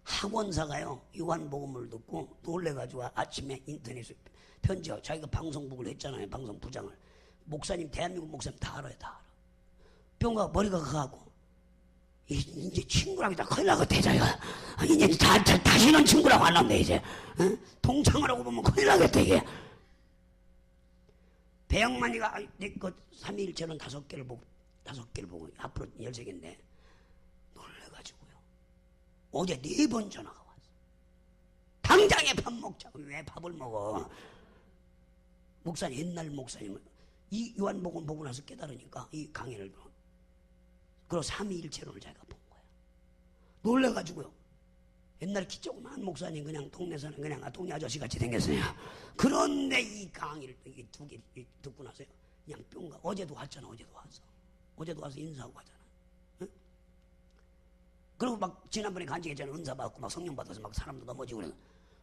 학원사가요 요한복음을 듣고 놀래가지고 아침에 인터넷에 편지하고 자기가 방송국을 했잖아요. 방송부장을. 목사님 대한민국 목사님 다 알아요. 다 알아. 병가 머리가 가고 이제 친구랑 다 큰일 나겠다 자기가. 이제 다시는 친구라고 안 한대 이제. 동창을 하고 보면 큰일 나겠다 이게. 배영만이가 그 3일째는 5개를 보고 앞으로 13개인데 놀래가지고요. 어제 4번 전화가 왔어. 당장에 밥 먹자고. 왜 밥을 먹어? 목사님 옛날 목사님은 이 요한복음 보고 나서 깨달으니까 이 강의를 그리고 3일째로를 자기가 본 거야. 놀래가지고요. 옛날에 키 조그만 목사님 그냥 동네 사는 그냥 동네 아저씨 같이 생겼어요. 그런데 이 강의를 이 2개 듣고 나서요. 그냥 뿅가. 어제도 왔잖아. 어제도 와서 인사하고 가잖아. 응? 그리고 막 지난번에 간증했잖아. 은사 받고 막 성령 받아서 막 사람도 넘어지고 그래.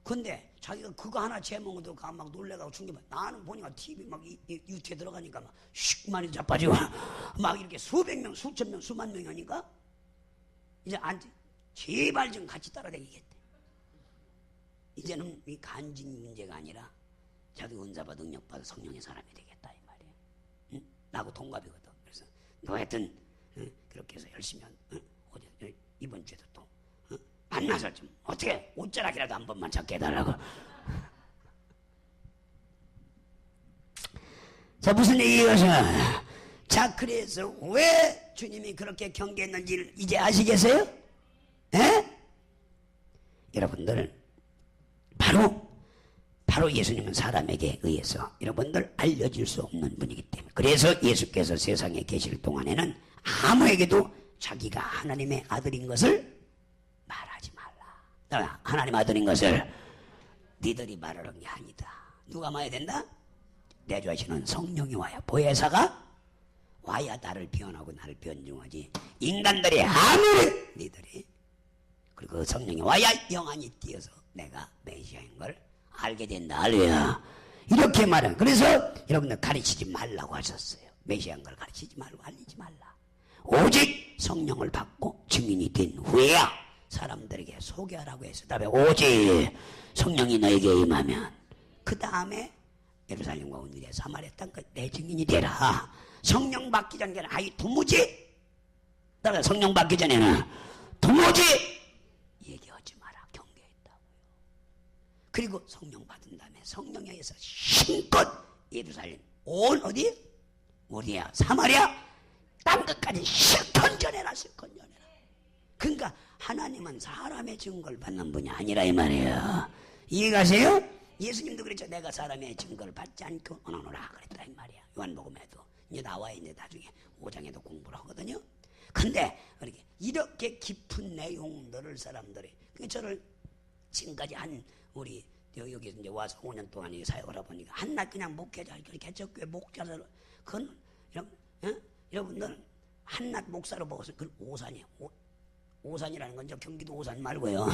근데 자기가 그거 하나 제목으로 막 놀래가고 충격받아. 나는 보니까 TV 막 유튜브에 들어가니까 막 슉 많이 자빠지고 막 이렇게 수백 명, 수천 명, 수만 명이 하니까 이제 제발 좀 같이 따라다니겠대. 이제는 이 간증 문제가 아니라 자기 은사받아 능력받아 성령의 사람이 되겠다 이 말이에요. 응? 나하고 동갑이거든. 그래서 너 하여튼 그렇게 해서 열심히 어제 이번 주에도 또 만나서 좀 어떻게 옷자락이라도 한 번만 잡게 해달라고. 자 무슨 얘기가서 자 그래서 왜 주님이 그렇게 경계했는지를 이제 아시겠어요? 에? 여러분들 바로 예수님은 사람에게 의해서 여러분들 알려질 수 없는 분이기 때문에. 그래서 예수께서 세상에 계실 동안에는 아무에게도 자기가 하나님의 아들인 것을 말하지 말라. 하나님 아들인 것을 니들이 말하는 게 아니다. 누가 말해야 된다? 대조하시는 성령이 와야 보혜사가 와야 나를 변하고 나를 변증하지. 인간들이 아무리 니들이 그리고 그 성령이 와야 영안이 뛰어서 내가 메시아인 걸 알게 된다. 할렐루야. 이렇게 말은 그래서 여러분들 가르치지 말라고 하셨어요. 메시아인 걸 가르치지 말고 알리지 말라. 오직 성령을 받고 증인이 된 후에야 사람들에게 소개하라고 했어. 다음에 오직 성령이 너에게 임하면 그 다음에 예루살렘과 온 유대 사마리아 땅까지 내 증인이 되라. 성령 받기 전에는 아이 도무지 따라 성령 받기 전에는 도무지 얘기하지 마라. 경계했다고요. 그리고 성령 받은 다음에 성령에 의해서 힘껏 예루살렘 온 어디? 우리야 사마리아 땅끝까지 실컷 전해라. 실컷 전해라. 그러니까 하나님은 사람의 증거를 받는 분이 아니라 이 말이에요. 이해가세요? 예수님도 그랬죠. 내가 사람의 증거를 받지 않고 오노노라 그랬다 이 말이야. 요한복음에도 이제 나와야 이제 나중에 5장에도 공부를 하거든요. 근데 이렇게 깊은 내용들을 사람들이 저를 지금까지 한 우리 여기 이제 와서 5년 동안 사역을 해보니까 한낱 그냥 목회자 개척교회 목자로 그건 여러분들 한낱 목사로 보고서 그건 오산이에요. 오산이라는 건 저 경기도 오산 말고요.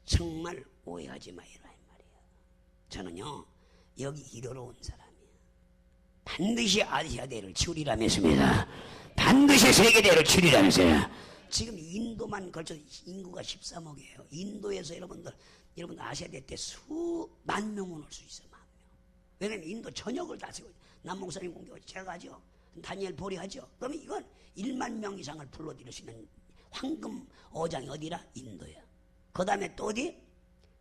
정말 오해하지 마라 이 말이에요. 저는요 여기 이르러 온 사람이에요. 반드시 아시아대를 치우리라 했습니다. 반드시 세계대를 치우리라면서요. 지금 인도만 걸쳐서 인구가 13억이에요. 인도에서 여러분 아시아대 때 수만 명은 올 수 있어요. 만 명. 왜냐면 인도 전역을 다스리고 남목사님 공격을 제가 하죠. 다니엘 볼이 하죠. 그러면 이건 1만 명 이상을 불러들일 수 있는 황금 어장이 어디라? 인도야. 그 다음에 또 어디?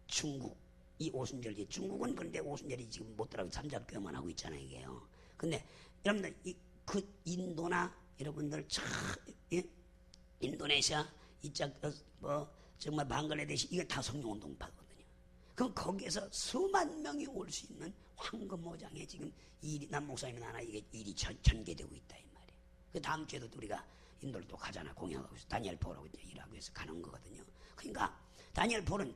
중국. 이 오순절이 중국은 그런데 오순절이 지금 못 들어가고 삼잡교만 하고 있잖아요. 이게요. 근데 여러분들 그 인도나 여러분들 인도네시아 이쪽 정말 방글라데시 이거 다 성령운동파거든요. 그럼 거기에서 수만 명이 올 수 있는 황금오장에 지금 일이 남목사님 하나 이게 일이 전개되고 있다 이 말이에요. 그 다음 주에도 우리가 인도를 또 가잖아. 공약하고 있어. 다니엘 폴하고 이제 일하고 해서 가는 거거든요. 그러니까 다니엘 폴은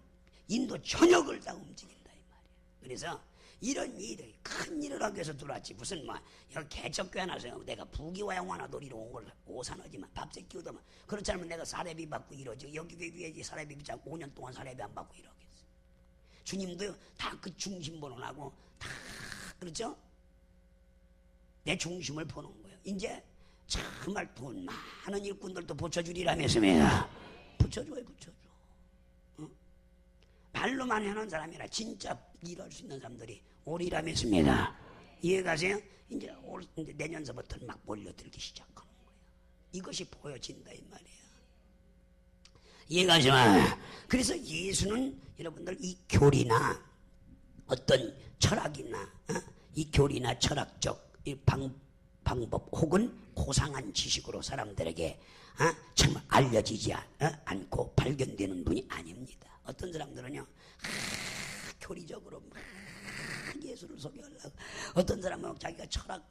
인도 전역을 다 움직인다 이 말이에요. 그래서 이런 일을 큰 일을 하기 위해서 들어왔지. 무슨 여기 개척교회 나서 내가 부귀와 영화나 놀이로 온 걸 오산하지만 밥새 끼우더만 그렇지 않으면 내가 사례비 받고 이러지. 여기 왜 사례비 받지 않고 5년 동안 사례비 안 받고 이러겠어. 주님도 다 그 중심번호하고 다 그렇죠? 내 중심을 보는 거예요. 이제 정말 돈 많은 일꾼들도 붙여주리라면서요. 붙여줘요. 말로만 해놓은 사람이라 진짜 일할 수 있는 사람들이 오리라면습니다. 이해가세요? 이제 내년서부터 막 몰려들기 시작하는 거예요. 이것이 보여진다 이 말이에요. 이해가지만 그래서 예수는 여러분들 이 교리나 어떤 철학이나 이 교리나 철학적 이 방법 혹은 고상한 지식으로 사람들에게 정말 알려지지 않고 발견되는 분이 아닙니다. 어떤 사람들은요 교리적으로 막 예수를 소개하려고 어떤 사람은 자기가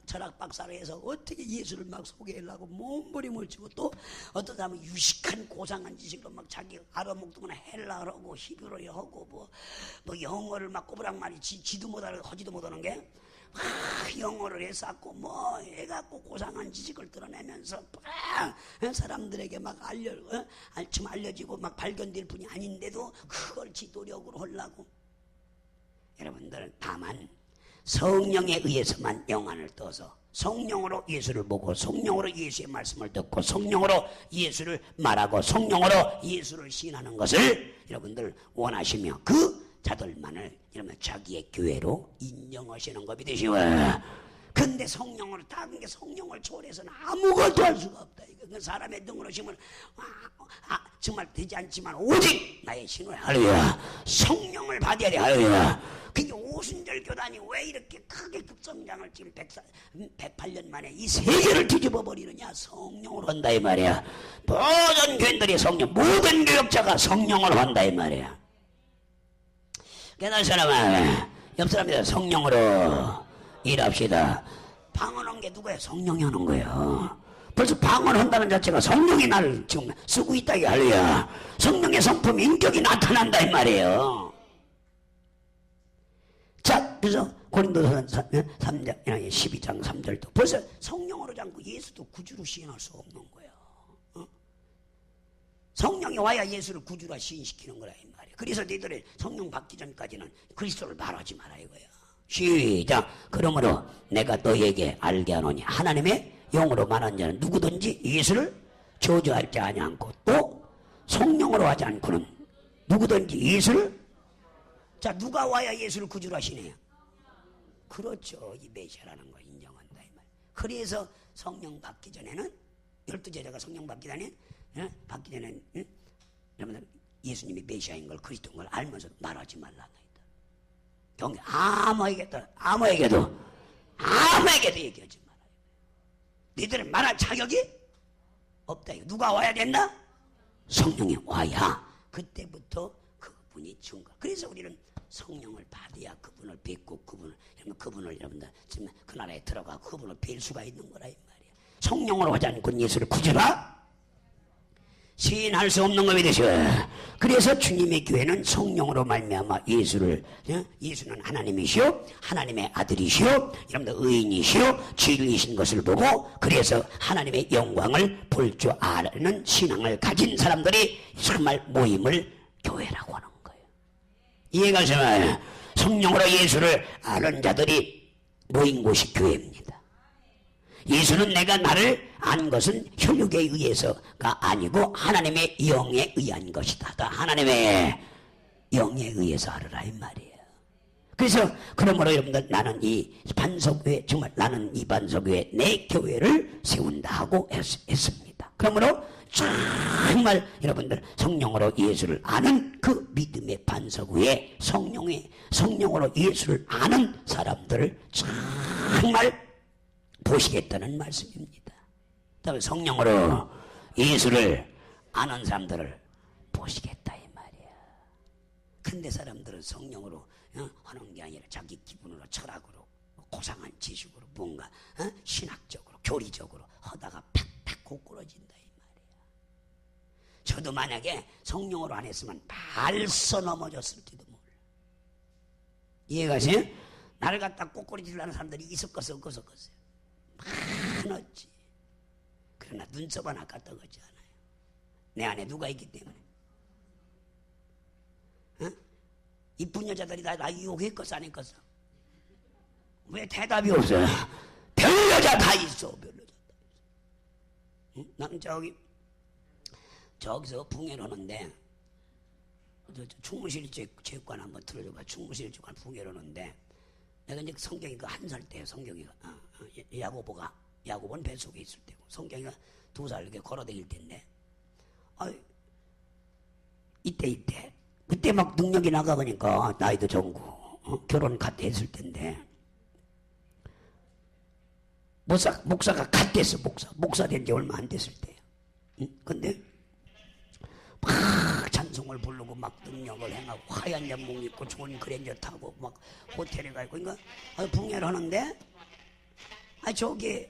철학 박사를 해서 어떻게 예수를 막 소개하려고 몸부림을 치고 또 어떤 사람은 유식한 고상한 지식으로 막 자기가 알아먹거나 헬라어하고 히브리어하고 뭐 영어를 막 꼬부랑말이 지도 못하고 하지도 못하는 게 영어를 해갖고 해갖고 고상한 지식을 드러내면서 사람들에게 막 알려지고 막 발견될 분이 아닌데도 그걸 지도력으로 하려고. 여러분들 다만 성령에 의해서만 영안을 떠서 성령으로 예수를 보고 성령으로 예수의 말씀을 듣고 성령으로 예수를 말하고 성령으로 예수를 시인하는 것을 여러분들 원하시며 그 자들만을 여러분 자기의 교회로 인정하시는 것이 되시오. 근데 성령으로 다른 게 성령을 초월해서는 아무것도 할 수가 없다. 이거 사람의 등으로 심은 정말 되지 않지만 오직 나의 신호야. 할렐루야. 성령을 받아야 돼. 할렐루야. 그게 오순절 교단이 왜 이렇게 크게 급성장을 지금 108년 만에 이 세계를 뒤집어 버리느냐? 성령으로 한다 이 말이야. 모든 교인들이 성령, 모든 교역자가 성령으로 한다 이 말이야. 깨달은 사람은 옆 사람들 성령으로 일합시다. 방언한 게 누구야? 성령이 하는 거예요. 벌써 방언한다는 자체가 성령이 나를 지금 쓰고 있다 이 할렐루야. 성령의 성품 인격이 나타난다 이 말이에요. 그래서 고린도서 3장 12장 3절도 벌써 성령으로 잠고 예수도 구주로 시인할 수 없는 거야. 성령이 와야 예수를 구주라 시인시키는 거라 이 말이야. 그래서 너희들이 성령 받기 전까지는 그리스도를 말하지 마라 이거야. 시작. 그러므로 내가 너희에게 알게 하노니 하나님의 영으로 말한 자는 누구든지 예수를 저주할 자 아니 않고 또 성령으로 하지 않고는 누구든지 예수를 자 누가 와야 예수를 구주로 하시네요. 그렇죠. 이 메시아라는 걸 인정한다 이 말. 그래서 성령 받기 전에는 12제자가 성령 받기 전에 받기 전에 여러분들 예수님이 메시아인 걸 그리스도인 걸 알면서 말하지 말라. 경계 아무에게도 얘기하지 말아요. 너희들은 말할 자격이 없다. 누가 와야 된다? 성령이 와야 그때부터 그분이 증거. 그래서 우리는 성령을 받아야 그분을 뵙고 그분을 여러분들 지금 그 나라에 들어가 그분을 뵐 수가 있는 거라 이 말이야. 성령으로 하지 않고 예수를 구주라 시인할 수 없는 것이 되셔. 그래서 주님의 교회는 성령으로 말미암아 예수는 하나님이시오, 하나님의 아들이시오, 여러분들 의인이시오, 진리이신 것을 보고 그래서 하나님의 영광을 볼 줄 아는 신앙을 가진 사람들이 정말 모임을 교회라고 하는 거예요. 이해가 되나요? 성령으로 예수를 아는 자들이 모인 곳이 교회입니다. 예수는 내가 나를 안 것은 혈육에 의해서가 아니고 하나님의 영에 의한 것이다. 하나님의 영에 의해서 알으라 이 말이에요. 그래서 그러므로 여러분들 나는 이 반석교회 정말 나는 이 반석교회 내 교회를 세운다 하고 했습니다. 그러므로 정말 여러분들 성령으로 예수를 아는 그 믿음의 반석위에 성령으로 예수를 아는 사람들을 정말 보시겠다는 말씀입니다. 다음에 성령으로 예수를 아는 사람들을 보시겠다 이 말이야. 근데 사람들은 성령으로 하는 게 아니라 자기 기분으로 철학으로 고상한 지식으로 뭔가 신학적으로 교리적으로 하다가 팍팍 고꾸러진다 이 말이야. 저도 만약에 성령으로 안 했으면 발서 넘어졌을지도 몰라. 이해가세요? 나를 갖다 꼬꾸리질라는 사람들이 있었겠어 없었겠어요? 많았지. 그러나 눈썹 하나 까딱하지 않아요. 내 안에 누가 있기 때문에. 이쁜 여자들이 나 유혹했겠어 안 했겠어? 왜 대답이 없어? 별 여자 다 있어. 별 여자 다 있어. 나는 저기서 붕해를 하는데 충무실 체육관 한번 틀어줘봐. 충무실 체육관 붕해를 하는데 내가 이제 성경이 그 한 살 때 성경이가 야고보는 뱃속에 있을 때고 성경이가 2살 이렇게 걸어다닐 텐데 이때 그때 막 능력이 나가보니까 나이도 적고 결혼 갓 했을 텐데 목사가 갓 됐어. 목사 된 지 얼마 안 됐을 때야. 근데 막 찬송을 부르고 막 능력을 행하고 하얀 잠복 입고 좋은 그랜저 타고 막 호텔에 가 있고 그러니까 붕해를 하는데 저기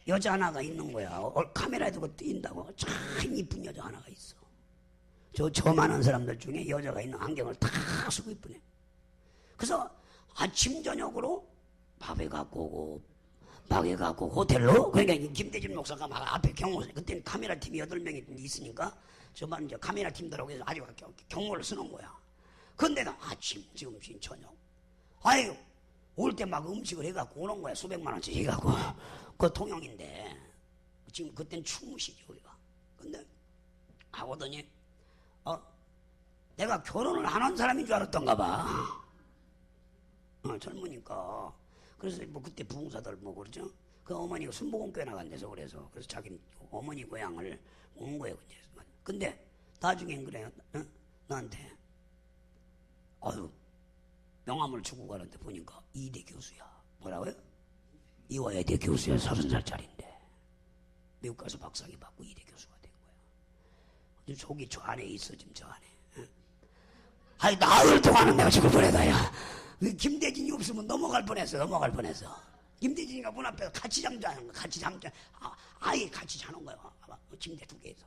여자 하나가 있는 거야. 카메라에 두고 뛴다고 참 이쁜 여자 하나가 있어. 저 많은 사람들 중에 여자가 있는 안경을 다 쓰고 이쁘네. 그래서 아침 저녁으로 밥에 갖고 호텔로 그러니까 김대진 목사가 막 앞에 경호선 그때는 카메라 팀이 8명이 있으니까 저만 이제 카메라 팀들하고 해서 아주 경호를 쓰는 거야. 근데 아침 점심 저녁 올 때 막 음식을 해갖고 오는 거야. 수백만 원씩 해갖고 그 통영인데 지금 그땐 충무시죠 우리가. 근데 하고더니 내가 결혼을 안 한 사람인 줄 알았던가 봐. 젊으니까. 그래서 뭐 그때 부흥사들 뭐 그러죠. 그 어머니가 순복음교회 나간대서 그래서 자기 어머니 고향을 온 거예요. 근데 나중엔 그래요. 나한테 명함을 주고 가는데 보니까 이대 교수야. 뭐라고요? 이화여대 교수야. 30살짜리인데 미국 가서 박사학위 받고 이대 교수가 된 거야. 속이 저 안에 있어. 지금 저 안에. 나흘 동안은 내가 죽을 뻔했다. 야. 김대진이 없으면 넘어갈 뻔했어. 김대진이가 문 앞에서 같이 잠자는 거야. 아예 같이 자는 거야. 침대 2개에서.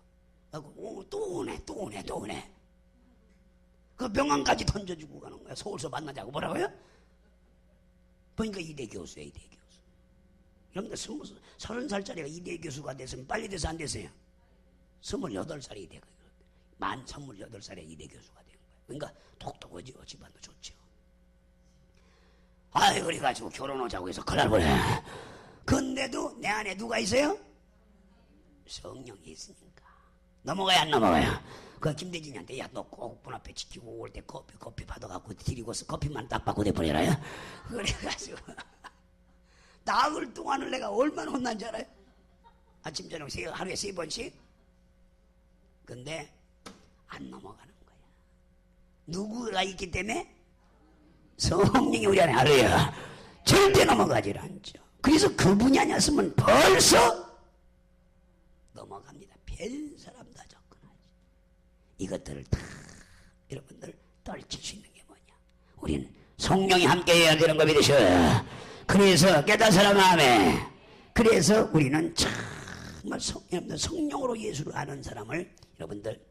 또 오네. 그 명함까지 던져주고 가는 거야. 서울서 만나자고. 뭐라고요? 보니까 이대 교수야, 이대 교수. 여러분들 30살짜리가 이대 교수가 됐으면 빨리 돼서 안 됐어요? 28살이 이대 교수. 만 28살에 이대 교수가 된 거예요. 그러니까 똑똑하지요. 집안도 좋죠. 아이, 그래가지고 결혼하자고 해서 큰일 날 뻔해. 근데도 내 안에 누가 있어요? 성령이 있으니까. 넘어가야 안 넘어가요? 그 김대진이한테, 야, 너 꼭 문 앞에 지키고 올 때 커피 받아갖고 드리고서 커피만 딱 받고 내버려라요. 그래가지고 나흘 동안을 내가 얼마나 혼난 줄 알아요? 아침 저녁 하루에 3번씩. 근데 안 넘어가는 거야. 누구가 있기 때문에? 성령이 우리 안에 하루야. 절대 넘어가질 않죠. 그래서 그분이 아니었으면 벌써 넘어갑니다. 별 사람 다 접근하지. 이것들을 다 여러분들 떨칠 수 있는 게 뭐냐? 우리는 성령이 함께해야 되는 거 믿으셔. 그래서 깨달은 마음에, 그래서 우리는 정말 여러분들 성령으로 예수를 아는 사람을 여러분들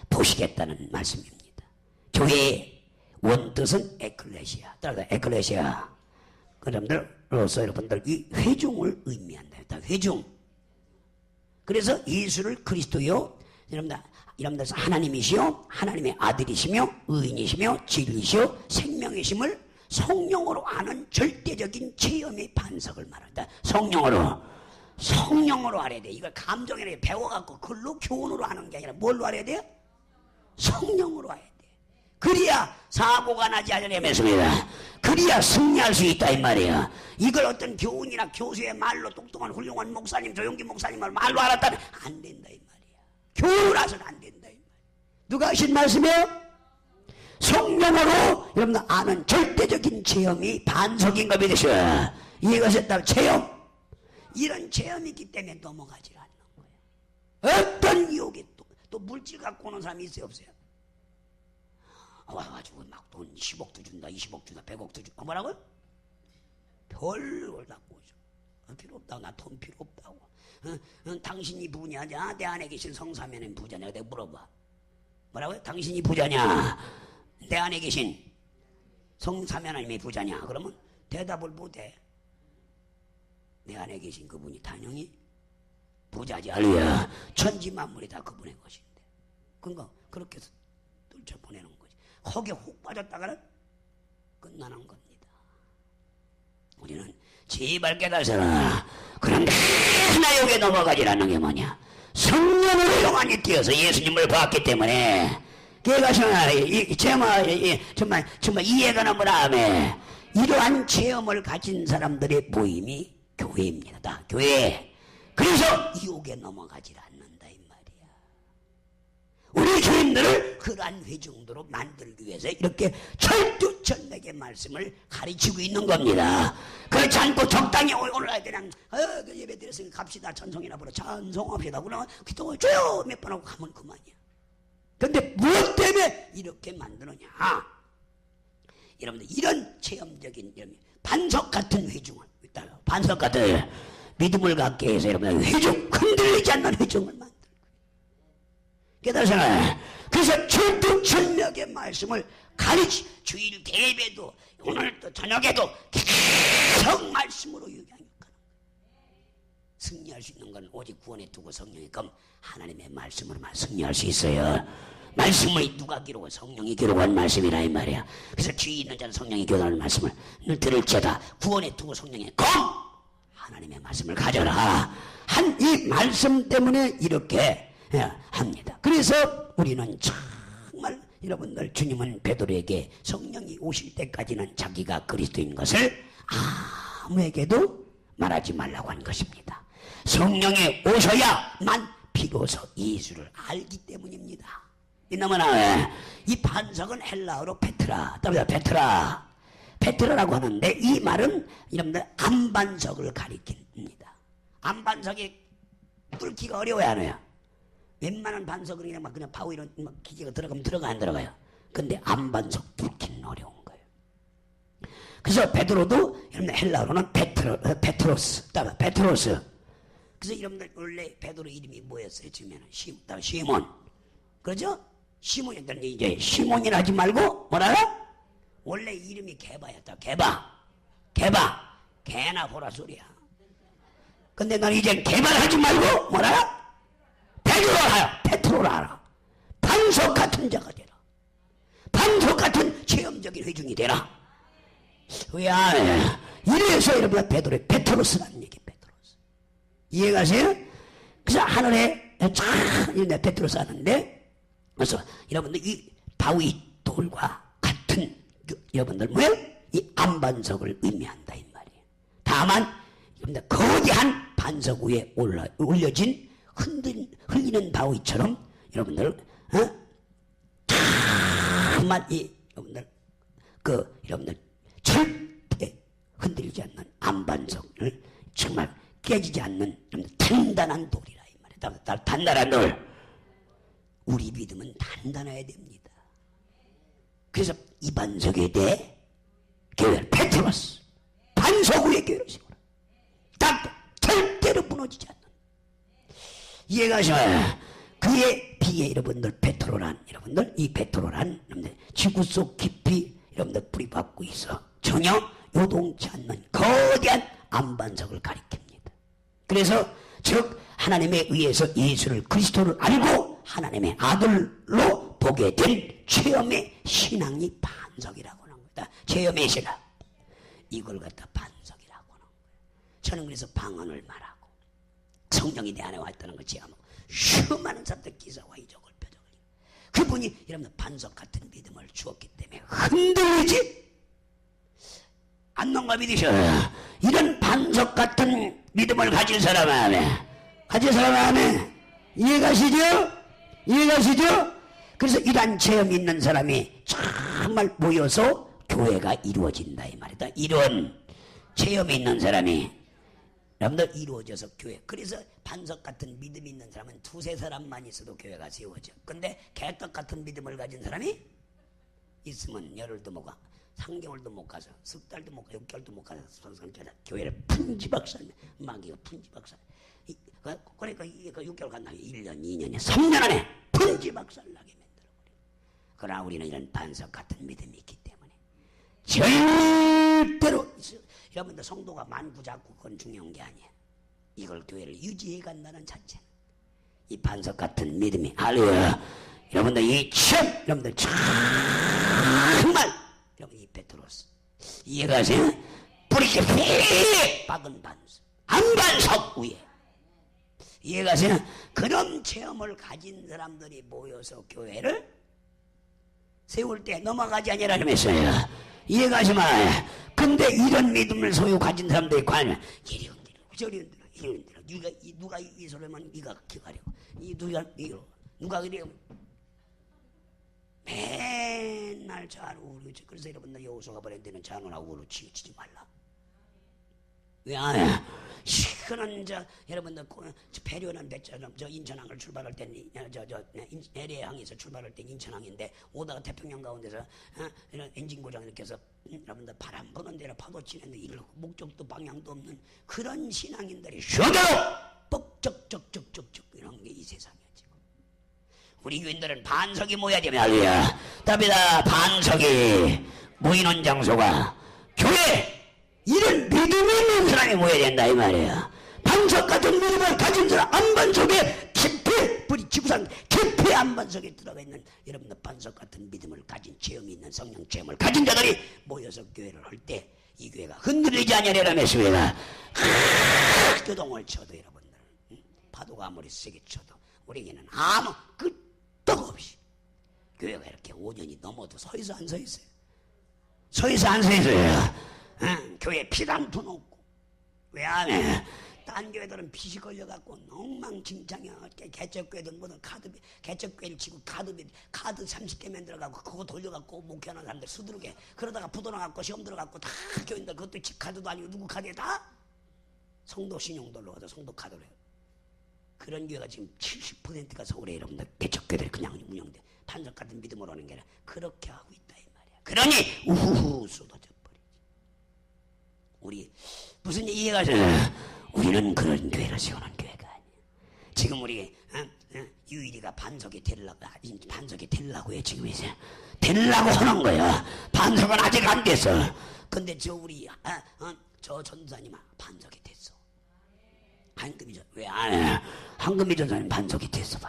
보시겠다는 말씀입니다. 교회의 원뜻은 에클레시아. 따라서 에클레시아. 여러분들로서 여러분들 이 회중을 의미한다. 회중. 그래서 예수를 그리스도요, 여러분들 하나님이시요, 하나님의 아들이시며 의인이시며 진리시요 생명이심을 성령으로 아는 절대적인 체험의 반석을 말한다. 성령으로 알아야 돼. 이걸 감정에 배워갖고 글로 교훈으로 하는 게 아니라 뭘로 알아야 돼요? 성령으로 알아야 돼. 그래야 사고가 나지 않으려면서입니다. 그래야 승리할 수 있다 이 말이야. 이걸 어떤 교훈이나 교수의 말로 똑똑한 훌륭한 목사님, 조용기 목사님 말로 알았다면 안 된다 이 말이야. 교훈이라서는 안 된다 이 말이야. 누가 하신 말씀이에요? 성령으로 여러분들 아는 절대적인 체험이 반석인 거 믿으셔. 이해가 됐다. 체험. 이런 체험이 있기 때문에 넘어가지 않는 거야. 어떤 유혹이 또 물질 갖고 오는 사람이 있어요, 없어요? 와가지고 막 돈 10억도 준다, 20억 준다, 100억도 준다. 뭐라고요? 별걸 갖고 오죠. 필요 없다고. 나 돈 필요 없다고. 당신이 부자냐? 내 안에 계신 성사면은 부자냐? 내가 물어봐. 뭐라고요? 당신이 부자냐? 내 안에 계신 성사면함이 부자냐? 그러면 대답을 못해. 내 안에 계신 그분이 당연히 부자지. 할렐루야. 천지 만물이 다 그분의 것인데. 그러니까 그렇게 해서 뚫쳐보내는 거지. 거기에 훅 빠졌다가는 끝나는 겁니다. 우리는 제발 깨달으라. 그런데 하나 여기에 넘어가질 않는 게 뭐냐? 성령으로 영원히 뛰어서 예수님을 봤기 때문에 걔가 정말 이해가 너무 나네. 이러한 체험을 가진 사람들의 모임이 교회입니다. 다 교회. 그래서 유혹에 넘어가질 않는다 이 말이야. 우리 주인들을 그러한 회중도로 만들기 위해서 이렇게 철두철미하게 말씀을 가르치고 있는 겁니다. 그렇지 않고 적당히 오늘 그냥 그 예배 드렸으니 갑시다. 찬송이나 부르 찬송합시다. 그러면 기도해줘요 몇 번 하고 가면 그만이야. 근데 무엇 때문에 이렇게 만드느냐? 여러분들 이런 체험적인 반석 같은 회중을 반석 같은 믿음을 갖게 해서 여러분들 회중, 흔들리지 않는 회중을 만들고 깨달으시나요? 그래서 철두철미하게 말씀을 가르치, 주일 예배도 오늘 또 저녁에도 계속 말씀으로 유익하는 거예요. 승리할 수 있는 건 오직 구원에 두고 성령이 그럼 하나님의 말씀으로만 승리할 수 있어요. 말씀을 누가 기록한? 성령이 기록한 말씀이라 이 말이야. 그래서 주의 있는 자는 성령이 기록하는 말씀을 들을지어다 구원에 두고 성령이 검 하나님의 말씀을 가져라 한 이 말씀 때문에 이렇게 합니다. 그래서 우리는 정말 여러분들 주님은 베드로에게 성령이 오실 때까지는 자기가 그리스도인 것을 아무에게도 말하지 말라고 한 것입니다. 성령이 오셔야만 비로소 예수를 알기 때문입니다. 너무나 이 반석은 헬라어로 페트라, 페트라라고 하는데 이 말은 여러분들 안반석을 가리킵니다. 안반석이 뚫기가 어려워야 하나요? 웬만한 반석은 그냥 파워 이런 기계가 들어가면 들어가 안 들어가요. 근데 안반석 뚫기는 어려운 거예요. 그래서 베드로도 여러분들 헬라어로는 페트로스. 그래서 여러분들 원래 베드로 이름이 뭐였어요? 지금은 시몬. 그렇죠? 시몬이었다는 이제 시몬이라 하지 말고 뭐라고? 원래 이름이 게바였다. 개나 보라 소리야. 근데 너는 이제 개발하지 말고 뭐라? 베드로라 하라. 반석 같은 자가 되라. 반석 같은 체험적인 회중이 되라. 왜? 이래서 여러분 베드로스라는 얘기. 베드로스 이해가세요? 그래서 하늘에 참 베드로스 하는데, 그래서 여러분들 이 바위 돌과 같은 여러분들 뭐예요? 이 안반석을 의미한다 이 말이에요. 다만 여러분들 거대한 반석 위에 올려진 흘리는 바위처럼 여러분들 정말 이 여러분들 절대 흔들리지 않는 안반석을 정말 깨지지 않는 단단한 돌이라 이 말이에요. 단단한 돌. 우리 믿음은 단단해야 됩니다. 그래서 이 반석에 대해 교회를 베드로스 반석 위에 교회를 세우라. 절대로 무너지지 않는. 이해가셔요? 그에 비해 여러분들 여러분들 이 베드로란 여러분들 지구 속 깊이 여러분들 뿌리박고 있어 전혀 요동치 않는 거대한 안반석을 가리킵니다. 그래서 즉 하나님에 의해서 예수를 그리스도를 알고 하나님의 아들로 보게 된 체험의 신앙이 반석이라고 하는 겁니다. 체험의 신앙. 이걸 갖다 반석이라고 하는 거예요. 저는 그래서 방언을 말하고 성령이 내 안에 와 있다는 걸 제안하고 수많은 사람들 기사와 이적을 표적을 그분이 여러분들 반석 같은 믿음을 주었기 때문에 흔들리지 않는 거 믿으셔. 이런 반석 같은 믿음을 가진 사람 안에 이해가시죠? 그래서 이러한 체험이 있는 사람이 정말 모여서 교회가 이루어진다 이 말이다. 이런 체험이 있는 사람이 여러분들 이루어져서 교회. 그래서 반석 같은 믿음이 있는 사람은 두세 사람만 있어도 교회가 세워져. 근데 개떡 같은 믿음을 가진 사람이 있으면 열흘도 못 가, 3개월도 못 가서, 석 달도 못 가, 6개월도 못 가서 교회를 푼지박살, 마귀가 푼지박살. 그러니까 6개월 간다, 1년, 2년에, 3년 안에 푼지박살 나게 만들어버려. 그러나 우리는 이런 반석 같은 믿음이 있기 때문에 절대로 여러분들 성도가 많고 작고 그건 중요한 게 아니에요. 이걸 교회를 유지해 간다는 자체는 이 반석 같은 믿음이 할렐루야. 여러분들 이 체험 여러분들 정말 여러분 이 베드로스 이해가세요? 뿌리 깊이 박은 반석 안반석 위에 이해가세요? 그런 체험을 가진 사람들이 모여서 교회를 세울 때 넘어가지 아니라는 했어요. 이해가시면 근데 이런 믿음을 소유 가진 사람들이 과연 이리 흔들어 저리 흔들어 이리 흔들어 누가 이 소리면 네가 기가려고 누가 그래요 맨날 좌우로 그래서 여러분들 여호수아가 보낸 데는 좌우하고 우로 치우치지 말라. 왜 안 해? 시원한 여러분들 배려는 배처럼 저 인천항을 출발할 때 LA항에서 출발할 때 인천항인데 오다가 태평양 가운데서 이런 엔진 고장 이렇게 해서 여러분들 바람 부는 대로 파도 치는데 이를 목적도 방향도 없는 그런 신앙인들이 쇼대로 뻑적적적적적 이런 게 이 세상이야 지금. 우리 교인들은 반석이 모여야 되면 할렐루야. 답이다. 반석이 모이는 장소가 교회. 이런 믿음이 있는 사람이 모여야 된다 이 말이에요. 반석 같은 믿음을 가진 사람 안반석에 깊이 뿌리 지구상 깊이 안반석에 들어가 있는 여러분들 반석 같은 믿음을 가진 체험이 있는 성령 체험을 가진 자들이 모여서 교회를 할 때 이 교회가 흔들리지 않으려면 교회가 교동을 쳐도 여러분들 파도가 아무리 세게 쳐도 우리에게는 아무 끄떡 없이 교회가 이렇게 5년이 넘어도 서 있어 안 서 있어요? 서 있어 안 서 있어요? 교회 피담도 높고 왜 안 해? 딴 교회들은 빚이 걸려갖고 엉망진창이야. 개척교회든 뭐든 개척교회를 치고 카드 30개 만들어갖고 그거 돌려갖고 목회하는 사람들 수두룩해. 그러다가 부도나갖고 시험 들어갖고 다 교인들 그것도 집 카드도 아니고 누구 카드에 다 성도 신용돌로 가서 성도 카드로 해요. 그런 교회가 지금 70%가 서울에 여러분들 개척교회들이 그냥 운영돼. 반석 같은 믿음으로 하는 게 아니라 그렇게 하고 있다 이 말이야. 그러니 우후후 쏟아져. 우리 무슨 이해가 져요? 우리는 그런 교회를 세우는 교회가 아니에요. 지금 우리 유일이가 반석이 되려고 해. 지금 이제 되려고 하는 거야. 반석은 아직 안 됐어. 근데 저 우리 저 전사님 반석이 됐어. 한금이 전 왜 안 해? 한금이 전사님 반석이 됐어.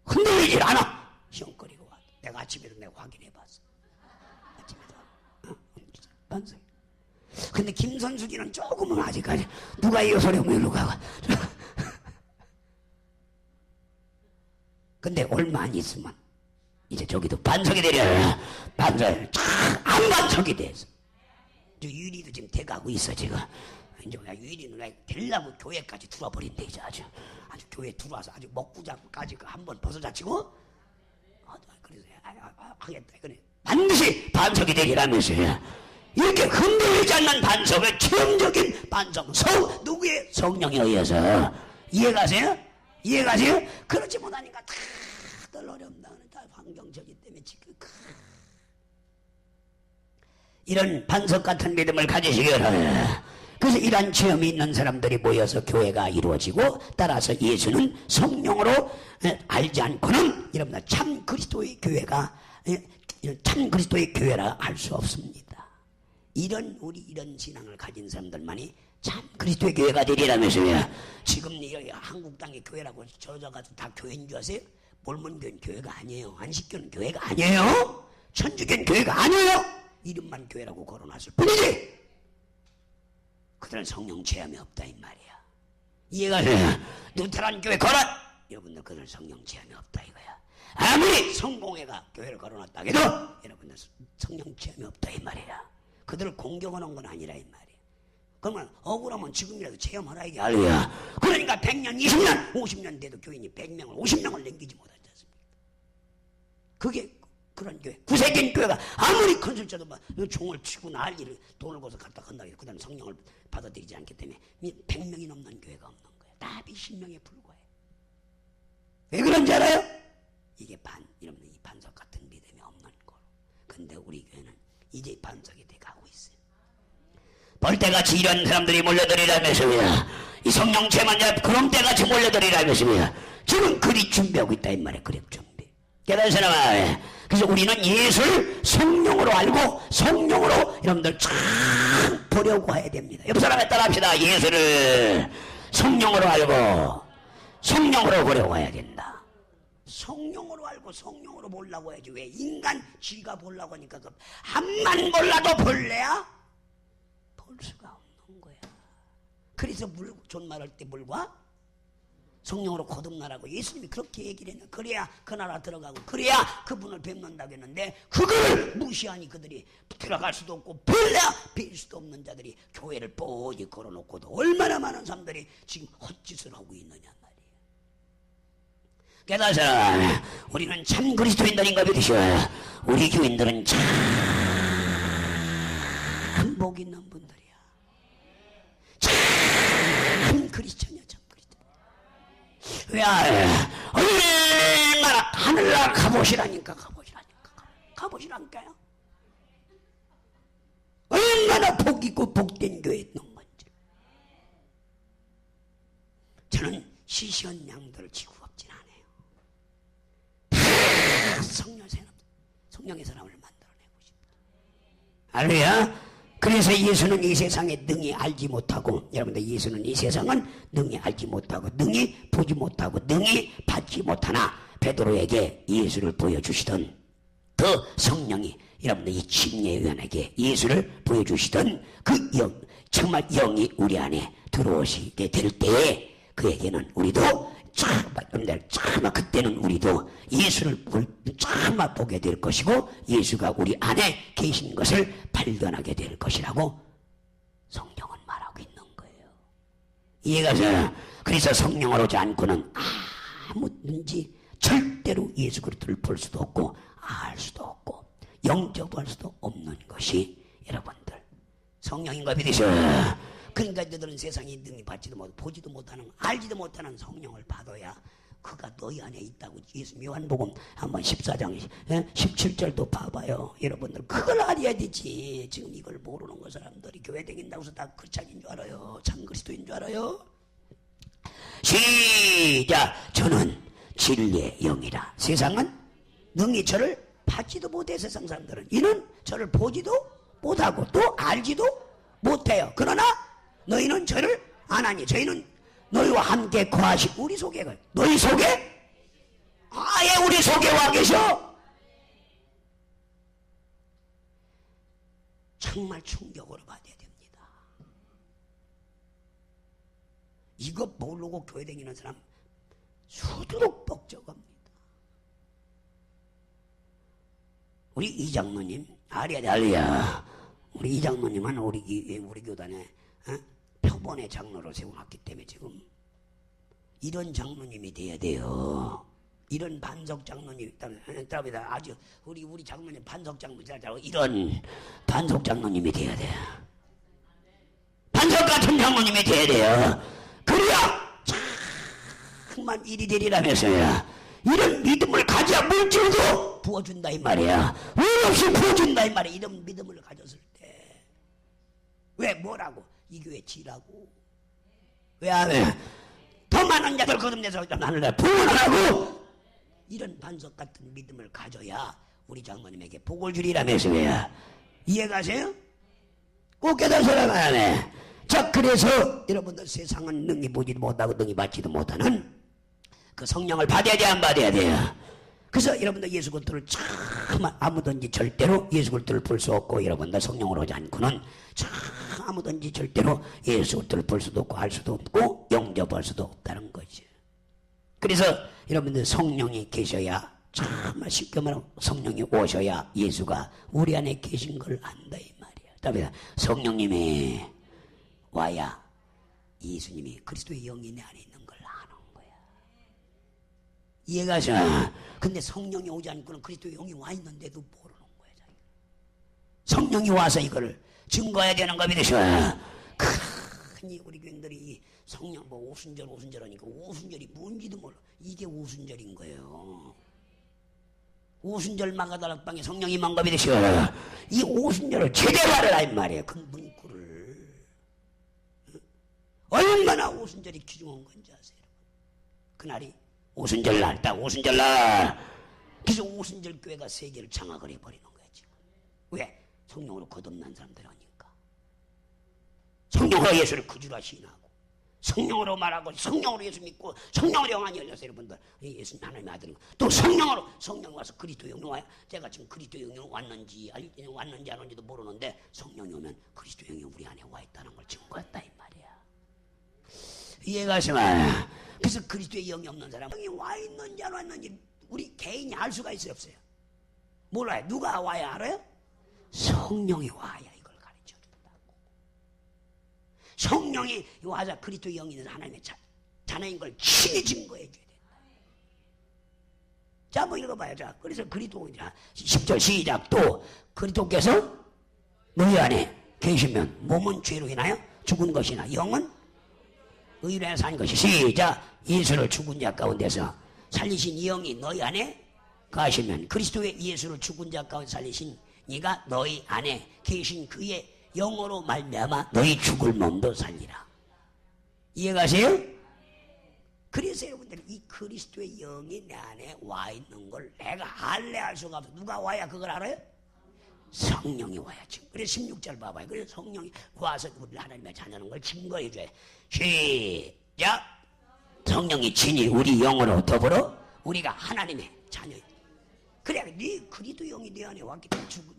흔들리질 않아. 시험거리고 와. 내가 아침에도 내가 확인해봤어. 아침에도 반석. 근데 김선숙이는 조금은 아직까지 누가 이 소리 오면 일로 가고. 근데 얼마 안 있으면 이제 저기도 반석이 되려. 반석이 안 반석이 돼서. 저 유리도 지금 돼가고 있어 지금. 이제 유리는 되려고 교회까지 들어버린대 이제 아주 교회 들어와서 아주 먹구자까지 한번 벗어자치고. 그래서 하겠다. 그래 반드시 반석이 되리라면서요. 이렇게 흔들리지 않는 반석을 체험적인 반석, 누구의 성령에 의해서. 이해가세요? 그렇지 못하니까 다들 어렵다. 다 환경적이기 때문에 지금 이런 반석 같은 믿음을 가지시기 바랍니다. 그래서 이러한 체험이 있는 사람들이 모여서 교회가 이루어지고, 따라서 예수는 성령으로 알지 않고는 여러분들 참 그리스도의 교회가 참 그리스도의 교회라 할 수 없습니다. 이런 신앙을 가진 사람들만이 참 그리스도의 교회가 되리라면서요. 지금 이 한국 땅의 교회라고 저자가지고 다 교회인 줄 아세요? 몰몬교회는 교회가 아니에요. 안식교는 교회가 아니에요. 천주교는 교회가 아니에요. 이름만 교회라고 걸어놨을 뿐이지. 그들은 성령 체험이 없다 이 말이야. 이해가 돼요? 루테란 교회 걸어. 여러분들 그들은 성령 체험이 없다 이거야. 아무리 성공회가 교회를 걸어놨다 해도 여러분들 성령 체험이 없다 이 말이야. 그들을 공격하는 건 아니라 이 말이야. 그러면 억울하면 지금이라도 체험하라 이게 알이야. 그러니까 100년, 20년, 50년 돼도 교인이 100명을 50명을 남기지 못하지 않습니까? 그게 그런 교회. 구세긴 교회가 아무리 큰 술자도 종을 치고 난리를 돈을 벌어서 갖다 건다 해도 그 다음 성령을 받아들이지 않기 때문에 100명이 넘는 교회가 없는 거예요. 다 20명에 불과해. 왜 그런지 알아요? 이게 여러분 이 반석 같은 믿음이 없는 거로. 근데 우리 교회는 이제 반석이 돼 가고 있어요. 벌떼같이 이런 사람들이 몰려들이라면서요. 이 성령 체험한 그런 때같이 몰려들이라면서요. 지금 그리 준비하고 있다 이 말이에요. 그리 준비. 깨달으시나? 그래서 우리는 예수를 성령으로 알고 성령으로 여러분들 쫙 보려고 해야 됩니다. 옆 사람에 따라합시다. 예수를 성령으로 알고 성령으로 보려고 해야 된다. 성령으로 알고 성령으로 보려고 해야지. 왜 인간 쥐가 보려고 하니까 한만 몰라도 볼래야? 볼 수가 없는 거야. 그래서 존말할 때 물과 성령으로 거듭나라고 예수님이 그렇게 얘기를 했는데, 그래야 그 나라 들어가고 그래야 그분을 뵙는다고 했는데 그걸 무시하니 그들이 들어갈 수도 없고 별래야 뵐 수도 없는 자들이 교회를 뻔히 걸어놓고도 얼마나 많은 사람들이 지금 헛짓을 하고 있느냐 말이에요. 깨달으셔. 우리는 참 그리스도인들인가 믿으셔. 우리 교인들은 참 복 있는 분들이야. 참 그리스도냐. 왜 얼마나 하늘나라 가보시라니까요. 얼마나 복 있고 복된 교회에 있는 건지. 저는 시시한 양들을 지고 없진 않아요. 다 성령의 사람을 만들어내고 싶다. 할렐루야. 그래서 예수는 이 세상에 능히 알지 못하고, 여러분들 예수는 이 세상은 능히 알지 못하고 능히 보지 못하고 능히 받지 못하나 베드로에게 예수를 보여주시던 그 성령이 여러분들 이 침례요한에게 예수를 보여주시던 그 영, 정말 영이 우리 안에 들어오시게 될 때에 그에게는 우리도 차마 그때는 우리도 예수를 차마 보게 될 것이고 예수가 우리 안에 계신 것을 발견하게 될 것이라고 성경은 말하고 있는 거예요. 이해가 가요? 그래서 성령으로 오지 않고는 아무든지 절대로 예수 그리스도를 볼 수도 없고 알 수도 없고 영접할 수도 없는 것이 여러분들 성령인 거 믿으셔. 그러니까 너희들은 세상이 능히 받지도 못하고 보지도 못하는 알지도 못하는 성령을 받아야 그가 너희 안에 있다고. 예수 요한복음 한번 14장 17절도 봐봐요. 여러분들 그걸 알아야 되지. 지금 이걸 모르는 거 사람들이 교회 다닌다고 해서 다 크리스찬인 줄 알아요. 참 그리스도인 줄 알아요. 시작. 저는 진리의 영이라. 세상은 능히 저를 받지도 못해. 세상 사람들은 이는 저를 보지도 못하고 또 알지도 못해요. 그러나 너희는 저를 아나니 저희는 너희와 함께 거하시. 우리 속에 너희 속에 아예 우리 속에 와 계셔. 정말 충격으로 받아야 됩니다. 이거 모르고 교회 다니는 사람 수두룩 뻑적합니다. 우리 이장로님 알리야 우리 이장로님은 우리 교단에 표본의 장로로 세워놨기 때문에 지금 이런 장로님이 돼야 돼요. 이런 반석 장로님 있다면 아주 우리 장로님 반석 장로님 이런 반석 장로님이 돼야 돼요. 반석 같은 장로님이 돼야 돼요. 그래야 정말 일이 되리라면서요. 이런 믿음을 가져야 물질도 부어준다 이 말이야. 왜 없이 부어준다 이 말이야. 이런 믿음을 가졌을 때 왜 뭐라고 이 교회 지라고 왜 안 해? 더 많은 자들 거듭내서 하늘에 부원하라고. 이런 반석 같은 믿음을 가져야 우리 장모님에게 복을 주리라면서요. 이해가세요? 꼭 깨달으셔야 해. 자, 그래서 여러분들 세상은 능히 보지도 못하고 능히 받지도 못하는 그 성령을 받아야 돼, 안 받아야 돼요? 그래서 여러분들 예수 그리스도를 참 아무든지 절대로 예수 그리스도를 볼 수 없고, 여러분들 성령으로 오지 않고는 참 아무든지 절대로 예수 그리스도를 볼 수도 없고 알 수도 없고 영접할 수도 없다는 거죠. 그래서 여러분들 성령이 계셔야, 정말 쉽게 말하면 성령이 오셔야 예수가 우리 안에 계신 걸 안다 이 말이야. 답니다. 성령님이 와야 예수님이 그리스도의 영이 내 안에 있는 걸 아는 거야. 이해가죠? 근데 성령이 오지 않고는 그리스도의 영이 와 있는데도 모르는 거야. 자기가. 성령이 와서 이거를 증거해야 되는 거 믿으셔. 흔히 우리 교인들이 성령 뭐 오순절 하니까 오순절이 뭔지도 몰라. 이게 오순절인 거예요. 오순절 마가다락방에 성령이 임한 거 믿으셔. 이 오순절을 제대로 알아라 이 말이에요. 그 문구를. 얼마나 오순절이 귀중한 건지 아세요? 그날이 오순절날, 딱 오순절날. 그래서 오순절 교회가 세계를 장악을 해버리는 거야 지금. 왜? 성령으로 거듭난 사람들이니까. 성령으로 예수를 구주라 시인하고, 성령으로 말하고, 성령으로 예수 믿고, 성령으로 영안이 열려서 여러분들 예수님 하나님의 아들인 거. 또 성령 와서 그리스도 영이 와요. 제가 지금 그리스도 영이 왔는지 안 왔는지도 모르는데 성령이 오면 그리스도 영이 우리 안에 와 있다는 걸 증거했다 이 말이야. 이해가시면. 그래서 그리스도의 영이 없는 사람, 영이 와 있는지 안 왔는지 우리 개인이 알 수가 있어요, 없어요? 몰라요. 누가 와야 알아요? 성령이 와야 이걸 가르쳐 준다고. 성령이 와서 그리스도의 영이 있는 하나님의 자녀인 걸 친히 증거해 줘야 된다. 자, 한번 읽어봐요. 자, 그래서 그리스도 10절 시작. 또 그리스도께서 너희 안에 계시면 몸은 죄로 인하여 죽은 것이나 영은 의로 인하여 산 것이. 시작. 예수를 죽은 자 가운데서 살리신 이 영이 너희 안에 가시면, 그리스도의 예수를 죽은 자 가운데 살리신 이가 너희 안에 계신 그의 영으로 말미암아 너희 죽을 몸도 살리라. 이해가세요? 그래서 여러분들 이 그리스도의 영이 내 안에 와 있는 걸 내가 알래 알 수가 없어. 누가 와야 그걸 알아요? 성령이 와야지. 그래서 16절 봐봐요. 그래서 성령이 와서 우리 하나님의 자녀는 걸 증거해줘요. 시작. 성령이 친히 우리 영으로 더불어 우리가 하나님의 자녀예요. 그래, 네 그리스도 영이 내 안에 왔기 때문에 죽은,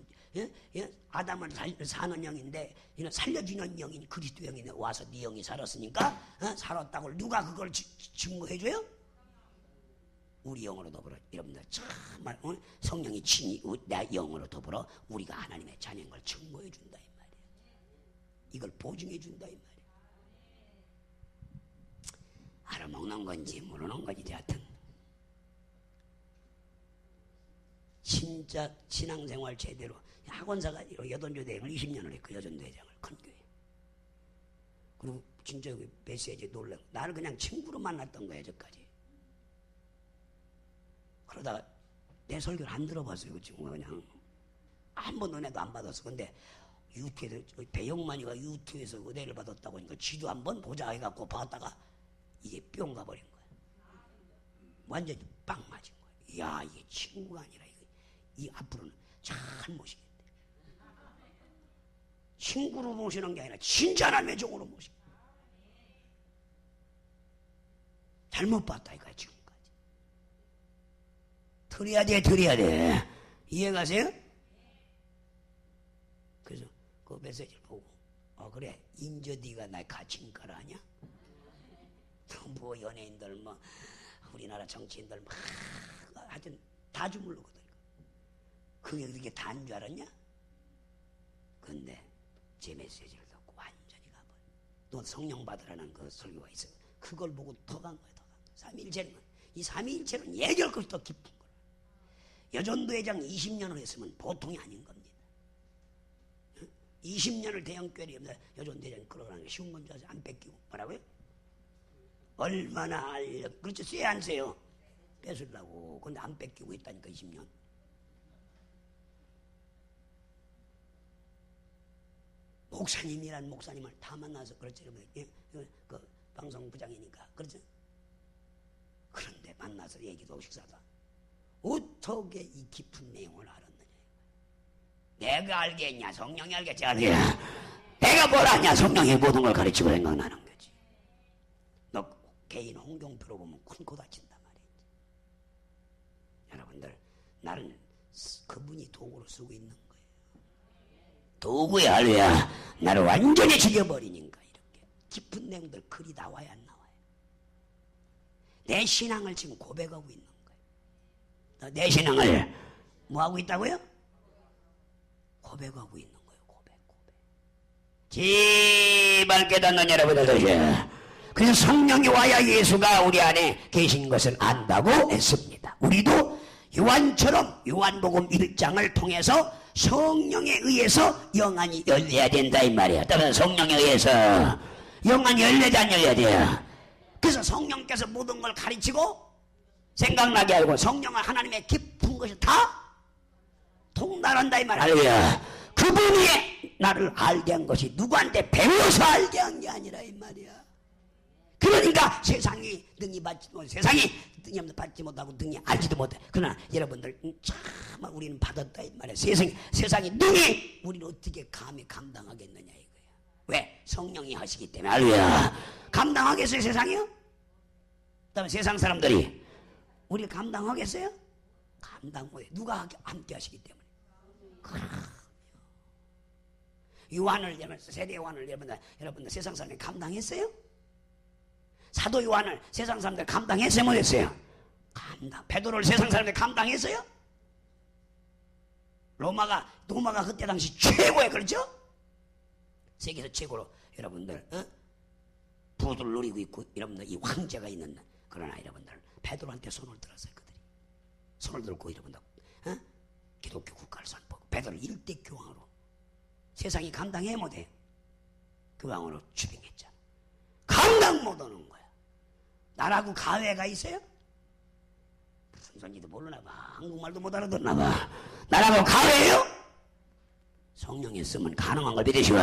아담을 사는 영인데 살려주는 영인 그리스도 영이 와서 네 영이 살았으니까 살았다고 누가 그걸 증거해줘요? 우리 영으로 더불어. 여러분들 정말 성령이 친히 내 영으로 더불어 우리가 하나님의 자녀인 걸 증거해준다 이 말이에요. 이걸 보증해준다 이 말이에요. 알아먹는 건지 모르는 건지 하여튼 진짜 신앙생활 제대로 학원사가 여전도대장을 20년을 했고, 여전도대장을 큰 교회. 그리고 진짜 메시지 놀라고 나를 그냥 친구로 만났던 거야 여기까지. 그러다가 내 설교를 안 들어봤어요. 그 친구가 그냥 한 번 은혜도 안 받았어. 근데 유튜브에서 배영만이가 유튜브에서 은혜를 받았다고 하니까 지도 한번 보자 해갖고 봤다가 이게 뿅 가버린 거야. 완전히 빵 맞은 거야. 이야, 이게 친구가 아니라 이 앞으로는 잘 모시겠대. 친구로 모시는 게 아니라 진짜 하나님의 종으로 모시겠대. 잘못 봤다 이거야 지금까지. 드려야 돼, 드려야 돼. 이해가세요? 그래서 그 메시지를 보고 그래, 인저 네가 날 갇힌 거라 하냐? 뭐 연예인들 뭐 우리나라 정치인들 막 하여튼 다 주물르거든. 그게 그렇게 다인 줄 알았냐? 근데 제 메시지를 듣고 완전히 가버려. 너 성령 받으라는 그 설교가 있어. 그걸 보고 더 간 거야, 더 간 거야. 삼위일체는, 이 삼위일체는 예절 것이 더 깊은 거야. 여전도회장 20년을 했으면 보통이 아닌 겁니다. 20년을 대형교회에 여전도회장 끌어가는 게 쉬운 건 줄 아세요? 안 뺏기고. 뭐라고요? 얼마나 그렇죠. 쎄 안 쎄요? 뺏으려고. 근데 안 뺏기고 있다니까 20년. 목사님이란 목사님을 다 만나서 그렇죠. 그 방송부장이니까 그렇죠. 그런데 만나서 얘기도 식사도 어떻게 이 깊은 내용을 알았느냐. 내가 알겠냐 성령이 알겠지. 내가 뭘 아냐. 성령이 모든 걸 가르치고 생각나는 거지. 너 개인 홍경표로 보면 큰 코 다친단 말이지. 여러분들 나는 그분이 도구로 쓰고 있는 거예요. 도구야. 할렐루야. 나를 완전히 죽여버리니까 이렇게 깊은 내용들 글이 나와야 안 나와요. 내 신앙을 지금 고백하고 있는 거예요. 내 신앙을 뭐하고 있다고요? 고백하고 있는 거예요. 고백. 제발 깨닫는 여러분들. 그래서 성령이 와야 예수가 우리 안에 계신 것을 안다고 했습니다. 우리도 요한처럼 요한복음 1장을 통해서 성령에 의해서 영안이 열려야 된다 이 말이야. 따라서 성령에 의해서 영안이 열려야 돼, 안 열려야 돼요? 그래서 성령께서 모든 걸 가르치고 생각나게 하고 성령은 하나님의 깊은 것이 다 통달한다 이 말이야. 할렐루야. 그분이 나를 알게 한 것이 누구한테 배워서 알게 한 게 아니라 이 말이야. 그러니까 세상이 능히 받지 못, 세상이 능히 받지 못하고 능히 알지도 못해. 그러나 여러분들 참 우리는 받았다 이 말이야. 세상이 능히 우리는 어떻게 감히 감당하겠느냐 이거야. 왜? 성령이 하시기 때문에. 할렐루야. 감당하겠어요 세상이요? 그다음에 세상 사람들이 우리를 감당하겠어요? 감당 못해. 누가 함께 하시기 때문에. 그럼요. 요한을 세대 요한을 여러분들 세상 사람이 감당했어요? 사도 요한을 세상 사람들 감당했어요? 못했어요? 감당. 베드로를 세상 사람들 감당했어요? 로마가 그때 당시 최고의, 그렇죠? 세계에서 최고로 여러분들 부를 누리고 있고 여러분들 이 황제가 있는. 그러나 여러분들 베드로한테 손을 들었어요. 그들이 손을 들고 여러분들 기독교 국가를 선포하고 베드로를 일대 교황으로 세상이 감당해 못해. 교황으로 추빙했잖아. 감당 못하는 거야. 나라고 가회가 있어요? 무슨 소리인지도 모르나 봐. 한국말도 못 알아듣나 봐. 나라고 가회예요? 성령이 쓰면 가능한 걸 믿으시고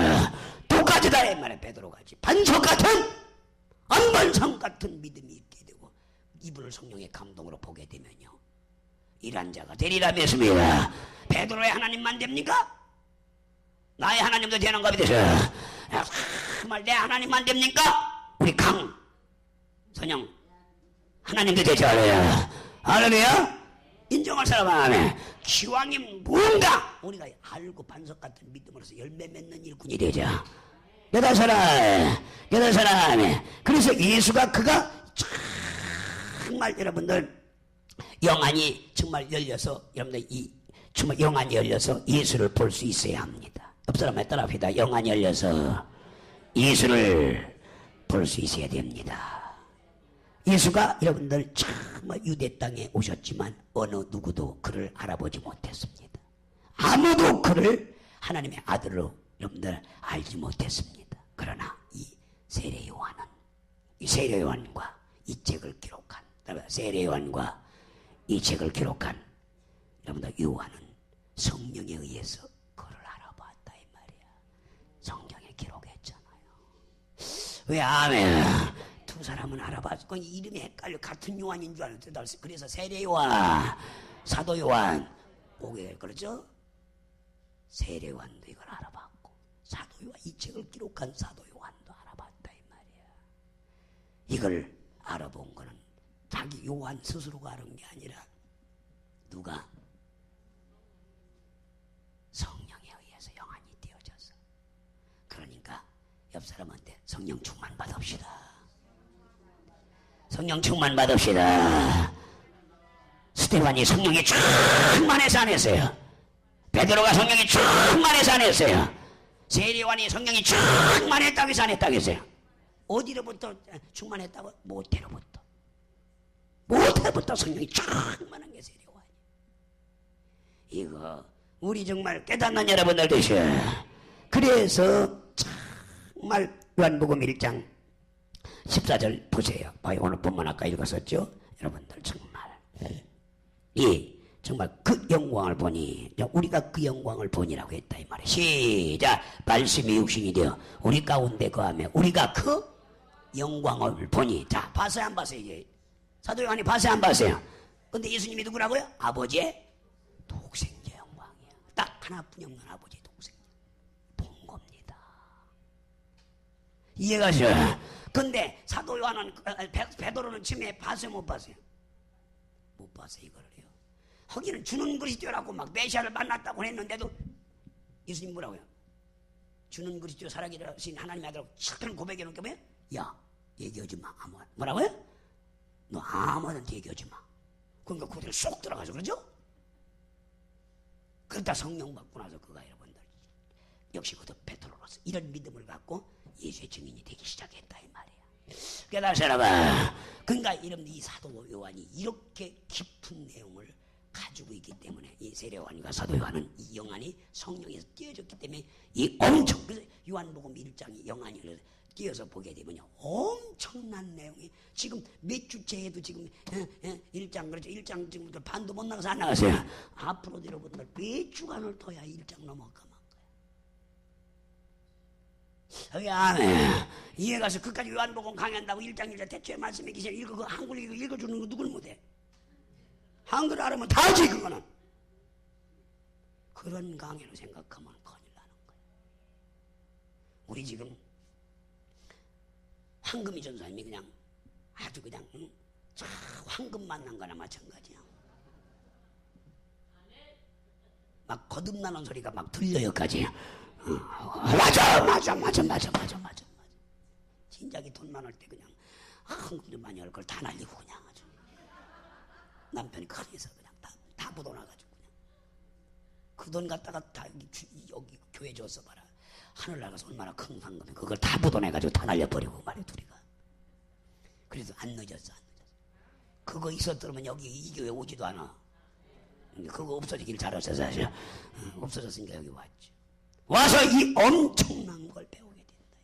똑같이다 이 말에 베드로같이 반석 같은 안반석 같은 믿음이 있게 되고 이분을 성령의 감동으로 보게 되면요 일한 자가 되리라 믿습니다. 베드로의 하나님만 됩니까? 나의 하나님도 되는 거 믿으세요. 정말 내 하나님만 됩니까? 우리 선영 하나님도 되죠. 할렐루야. 인정할 사람 하나님. 기왕이 뭔가 우리가 알고 반석 같은 믿음으로서 열매 맺는 일꾼이 되죠. 여덟 사람. 그래서 예수가 그가 정말 여러분들 영안이 정말 열려서 여러분들 정말 영안이 열려서 예수를 볼 수 있어야 합니다. 옆 사람에 따라합니다. 영안이 열려서 예수를 볼 수 있어야 됩니다. 예수가 여러분들 정말 유대 땅에 오셨지만 어느 누구도 그를 알아보지 못했습니다. 아무도 그를 하나님의 아들로 여러분들 알지 못했습니다. 그러나 이 세례 요한과 이 책을 기록한 여러분들 요한은 성령에 의해서 그를 알아봤다 이 말이야. 성경에 기록했잖아요. 왜 아멘? 두 사람은 알아봤고 이름이 헷갈려. 같은 요한인 줄 알았는데 그래서 세례 요한, 사도 요한 보게 그러죠. 세례 요한도 이걸 알아봤고 사도 요한, 이 책을 기록한 사도 요한도 알아봤다 이 말이야. 이걸 알아본 거는 자기 요한 스스로가 알은 게 아니라 누가? 성령에 의해서 영안이 되어져서. 그러니까 옆 사람한테 성령 충만 받읍시다. 성령 충만 받읍시다. 스테반이 성령이 충만해서 안 했어요. 베드로가 성령이 충만해서 안 했어요. 세례요한이 성령이 충만했다고 해서 안 했다고 했어요. 어디로부터 충만했다고? 모태부터 성령이 충만한 게 세례요한이. 이거 우리 정말 깨닫는 여러분들 되셔. 그래서 정말 요한복음 1장 14절 보세요. 오늘 본문 아까 읽었었죠. 여러분들 정말 정말 그 영광을 보니, 우리가 그 영광을 보니라고 했다 이 말이에요. 시작. 말씀이 육신이 되어 우리 가운데 거하며 우리가 그 영광을 보니. 자, 봤어요 안 봤어요? 이제 사도 요한이 봤어요 안 봤어요? 근데 예수님이 누구라고요? 아버지의 독생자 영광이야. 딱 하나뿐이 없는 아버지의 독생자 본 겁니다. 이해가죠? 근데 사도 요한은, 베드로는 처음에 봤어요 못 봤어요? 못 봤어요. 이거를요. 거기는 주는 그리스도라고 막 메시아를 만났다고 했는데도 예수님 뭐라고요? 주는 그리스도 살아계신 하나님의 아들하고 착한 고백해 놓은 게 뭐예요? 야, 얘기하지 마. 뭐라고요? 너 아무한테 얘기하지 마. 그러니까 그들 쏙 들어가서 그러죠? 그러다 성령 받고 나서 그가 여러분들 역시 그도 베드로로서 이런 믿음을 갖고 예수의 증인이 되기 시작했다 이 말이야. 깨달으셔라. 그러니까 이 사도 요한이 이렇게 깊은 내용을 가지고 있기 때문에 이 세례 요한과 사도 요한은 이 영안이 성령에서 띄어졌기 때문에 이 엄청, 그래서 요한복음 1장이 영안이 띄어서 보게 되면요 엄청난 내용이 지금 몇 주째 해도 지금 1장 그렇죠. 1장 지금부터 반도 못 나가서 안 나갔어요. 앞으로도 여러분들 몇 주간을 둬야 1장 넘어가. 이해가서 끝까지 요한복음 강의한다고 1장 1장 대초에 말씀해 계시는 그 한글 읽어주는 거 누굴 못해? 한글 알으면 다 하지 그거는. 그런 강의로 생각하면 큰일 나는 거야. 우리 지금 황금이 전사님이 그냥 아주 그냥 황금 만난 거나 마찬가지야. 막 거듭나는 소리가 막 들려요까지. 맞아. 진작에 돈 많을 때 그냥 황금 좀 많이 할 걸 다 날리고 그냥 아주 남편이 큰해서 그냥 다 묻어놔가지고 그냥 그 돈 갖다가 다 여기 교회 줬어 봐라. 하늘 나가서 얼마나 큰 황금이 그걸 다 묻어내가지고 다 날려버리고 말이야 둘이가. 그래도 안 늦었어. 그거 있었더면 여기 이 교회 오지도 않아. 그거 없어지길 잘했어 사실. 없어졌으니까 여기 왔지. 와서 이 엄청난 걸 배우게 된다.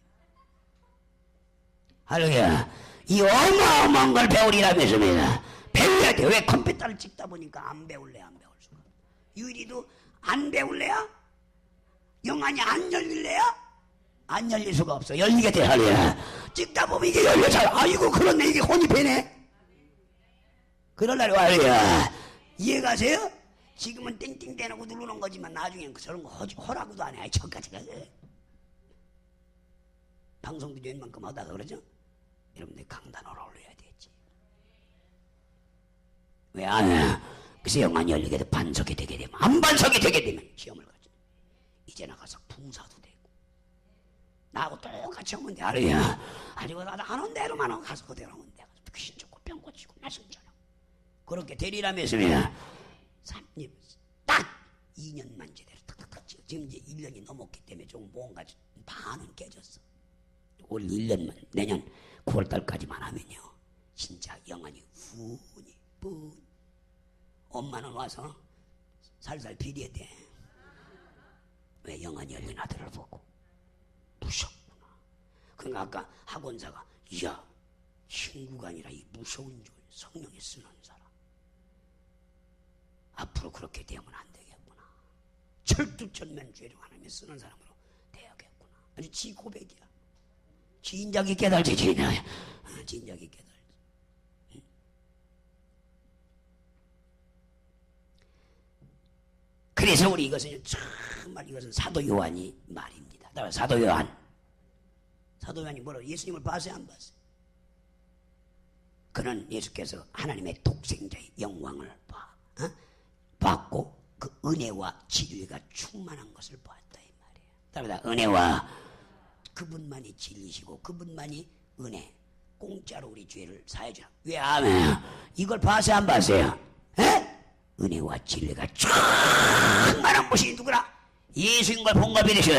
할렐루야. 이 어마어마한 걸 배우리라면서입니다. 배워야 돼. 왜 컴퓨터를 찍다 보니까 안 배울래 안 배울 수가. 유리도 안 배울래야? 영안이 안 열릴래야? 안 열릴 수가 없어. 열리게 돼. 할렐루야. 찍다 보면 이게 열려서 아이고 그렇네 이게 혼이 배네. 그럴 날이 와요. 이해가세요? 지금은 띵띵 대놓고 누르는 거지만 나중에는 저런 거 허라고도 안 해. 저까지 가서 방송도 웬만큼 하다가 그러죠? 여러분들 강단으로 올려야 되지. 왜 안 해? 그래서 영안이 열리게 돼. 반석이 되게 되면 안 반석이 되게 되면 시험을 가죠. 이제 나가서 부사도 되고 나하고 똑같이 하면 돼. 알아야. 아니고 나도 안 온 대로만 가서 그대로 하면 돼. 귀신 쫓고 병 고치고 말씀 전하고 그렇게 되리라면서요. 딱 2년만 제대로 탁탁탁 지금 이제 1년이 넘었기 때문에 좀 뭔가 반은 깨졌어. 올 1년만 내년 9월달까지만 하면요 진짜 영안이 뻔히 엄마는 와서 살살 비려야 돼. 왜 영안이 열린 아들을 보고 무섭구나. 그러니까 아까 학원사가 이야 친구가 아니라 이 무서운 줄 성령이 쓰는 사람 앞으로 그렇게 되면 안 되겠구나. 철두철면죄로 하나님이 쓰는 사람으로 되야겠구나. 아주 지 고백이야. 진작에 깨달지, 진작에 깨달지. 그래서 우리 이것은 정말 이것은 사도 요한이 말입니다. 사도 요한이 뭐라고 예수님을 봤어요, 안 봤어요? 그는 예수께서 하나님의 독생자의 영광을 봤고 그 은혜와 진리가 충만한 것을 보았다 이 말이에요. 은혜와 그분만이 진리시고 그분만이 은혜, 공짜로 우리 죄를 사해 주라. 왜 아멘? 이걸 봤어요, 안 봤어요? 에? 은혜와 진리가 충만한 것이 누구라? 예수인 걸 본가 믿으셔.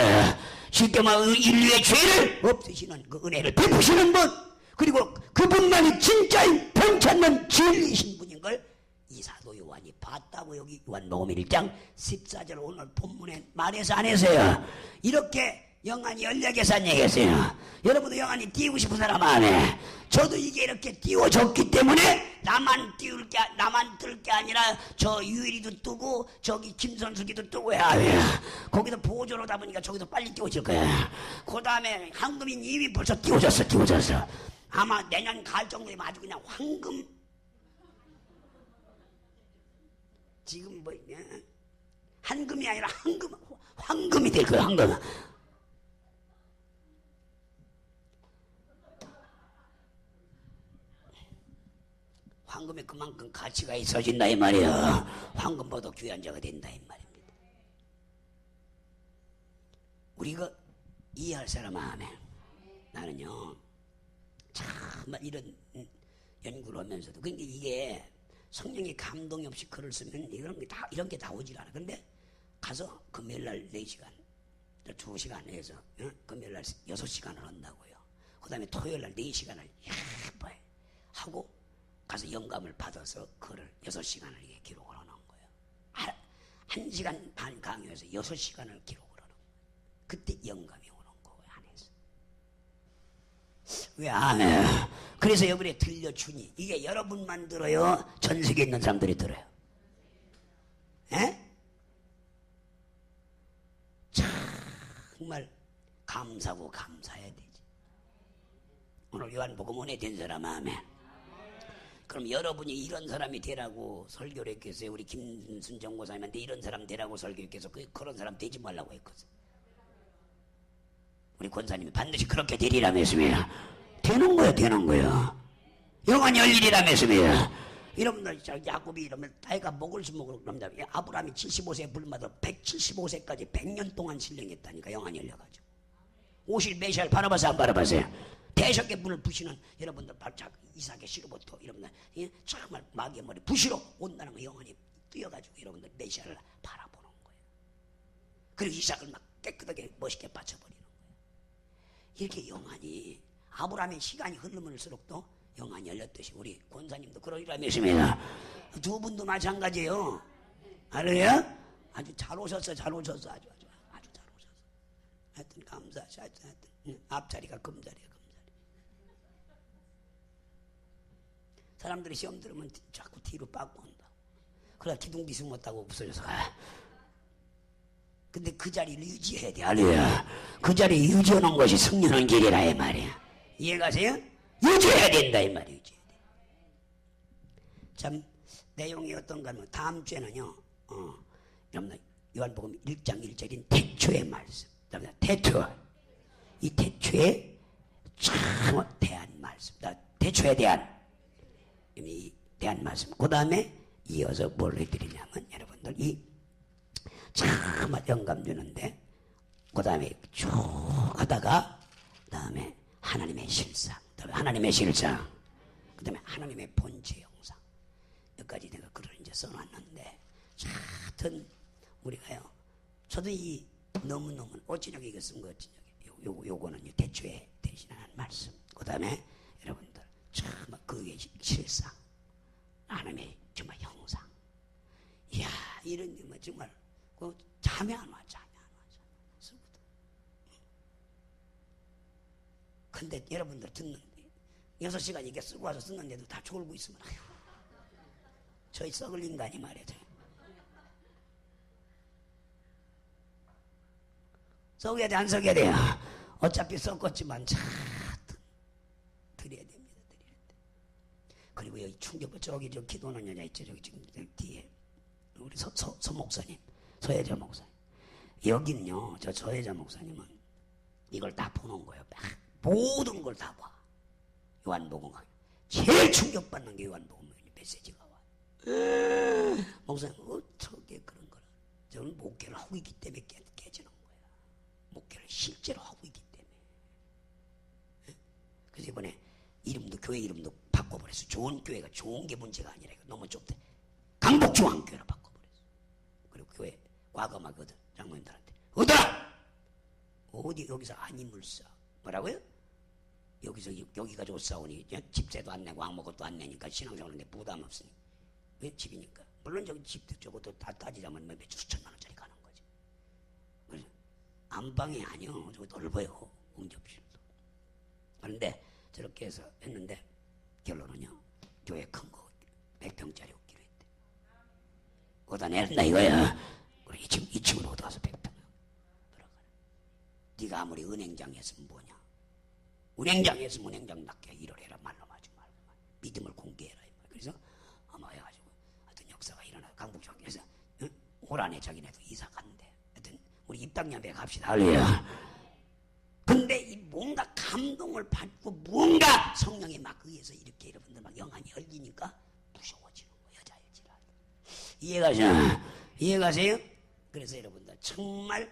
쉽게 말하면 인류의 죄를 없으시는 그 은혜를 베푸시는 분, 그리고 그분만이 진짜인 편찮는 진리신 분인 걸 이 사도 요한이 봤다고 여기 요한복음 1장 14절 오늘 본문에 말해서 안 했어요. 이렇게 영안이 열려게 산 얘기했어요. 여러분도 영안이 띄우고 싶은 사람 안에 저도 이게 이렇게 띄워졌기 때문에 나만 뜰 게 아니라 저 유일이도 뜨고 저기 김선숙이도 뜨고 해야 돼. 거기도 보조로다 보니까 저기도 빨리 띄워질 거야. 그 다음에 황금인 이미 벌써 띄워졌어. 아마 내년 가을 정도면 아주 그냥 황금, 지금 뭐 한금이 아니라 황금이 될 거야. 황금에 그만큼 가치가 있어진다 이 말이야. 황금보다 귀한 자가 된다 이 말입니다. 우리가 이해할 사람 마음에 나는요 정말 이런 연구를 하면서도 그러니까 이게 성령의 감동이 없이 글을 쓰면 이런 게 다 오질 않아. 근데 가서 금요일날 4시간 2시간 해서 금요일날 6시간을 한다고요. 그 다음에 토요일날 4시간을 하고 가서 영감을 받아서 글을 6시간을 이게 기록을 하는 거예요. 1시간 반 강의에서 6시간을 기록을 하는 거예요. 그때 영감이 오는 거예요, 안에서. 왜 안 해? 그래서 여러분이 들려주니 이게 여러분만 들어요? 전 세계에 있는 사람들이 들어요? 에? 정말 감사하고 감사해야 되지. 오늘 요한복음 은혜 된 사람 아멘. 그럼 여러분이 이런 사람이 되라고 설교를 했겠어요? 우리 김순정 고사님한테 이런 사람 되라고 설교했겠어? 그런 사람 되지 말라고 했거든. 우리 권사님이 반드시 그렇게 되리라면서요. 되는 거야. 영원히 열리리라면서요. 여러분들 야곱이 이러면 애가 먹을 수 그럽니다. 아브라함이 75세 불마다 175세까지 100년 동안 신령했다니까. 영원히 열려가지고. 오실 메시아를 바라봐서 안 바라봐서요. 대적의 불을 부시는 여러분들 이삭의 씨로부터 여러분들 정말 마귀의 머리 부시러 온다는 거 영원히 뛰어가지고 여러분들 메시아를 바라보는 거예요. 그리고 이삭을 막 깨끗하게 멋있게 바쳐버리는 거예요. 이렇게 영원히 아브라함의 시간이 흐르면서록도 영원히 열렸듯이 우리 권사님도 그러리라 믿습니다. 두 분도 마찬가지예요. 알아요? 아주 잘 오셨어. 아주 잘 오셨어. 하여튼 감사하시. 하여튼 앞자리가 금자리야. 사람들이 시험 들으면 자꾸 뒤로 빠고 온다. 그러다 기둥비승 못하고 없어져서 가. 근데 그 자리를 유지해야 돼. 알아요? 그 자리 유지하는 것이 승리하는 길이라 이 말이야. 이해가세요? 유지해야 된다 이 말이야. 유지해야 돼. 참 내용이 어떤가 하면 다음 주에는요. 여러분들 요한복음 1장 1절인 태초의 말씀. 태초. 이 태초에 참 대한 말씀. 태초에 대한 말씀. 그 다음에 이어서 뭘 해드리냐면 여러분들 참 영감 주는데 그 다음에 쭉 하다가 그 다음에 하나님의 실상, 그 다음에 하나님의 본체 형상. 여기까지 내가 글을 이제 써놨는데 하여튼 우리가요. 저도 너무너무 어찌냐게 이거 쓴 거 어찌냐게 요거는 대초에 대신하는 말씀. 그 다음에 여러분들 정말 그게 실상, 하나님의 정말 형상. 이야 이런 뭐 정말 잠이 안 와. 쓰거든. 근데 여러분들 듣는데 6시간 이게 쓰고 와서 쓰는데도 다 졸고 있으면 아유 저희 썩을 인간이 말이야. 썩여야 돼 안 썩여야 돼요? 어차피 썩었지만 충격받 저기 저 기도하는 여자 있죠. 저기 지금 뒤에 우리 서 목사님, 서혜자 목사님. 여기는요, 저 서혜자 목사님은 이걸 다 보는 거예요. 막 모든 걸 다 봐. 요한복음 제일 충격받는 게 요한복음 메시지가 와. 목사님 어떻게 그런 거라? 저는 목회를 하고 있기 때문에 깨지는 거야. 목회를 실제로 하고 있기 때문에. 그래서 이번에 이름도 교회 이름도 바꿔버렸어. 좋은 교회가 좋은 게 문제가 아니라 너무 좁대. 강복중앙교회로 바꿔버렸어. 그리고 교회 과감하거든. 장모님들한테 어디라 어디 여기서 안이물사 뭐라고요? 여기가 좀 싸우니 집세도 안 내고 아무것도 안 내니까 신앙생활하는데 부담 없으니 왜 집이니까 물론 저기 집도 저것도 다 따지자면 몇 수천만 원짜리 가는 거지. 그래서 안방이 아니요 저기 넓어요 응접실도. 그런데 저렇게 해서 했는데 결론은요 교회 큰 거 100평짜리 얻기로 했대. 얻어 내린다 이거야. 그래 2층으로 얻어가서 100평 들어가라. 네가 아무리 은행장 했으면 뭐냐. 은행장 했으면 은행장 낫게 일을 해라. 말로 하지 말고 믿음을 공개해라. 그래서 아마 해가지고 하여튼 역사가 일어나. 강북중학교에서 올 안에 자기네도 이사 간대. 하여튼 우리 입당야배 갑시다. 할렐루야. 근데 이 뭔가 감동을 받고 뭔가 성령에 막 의해서 이렇게 여러분들 막 영안이 열리니까 무서워지는 거예요. 여자일지라. 이해가세요? 그래서 여러분들 정말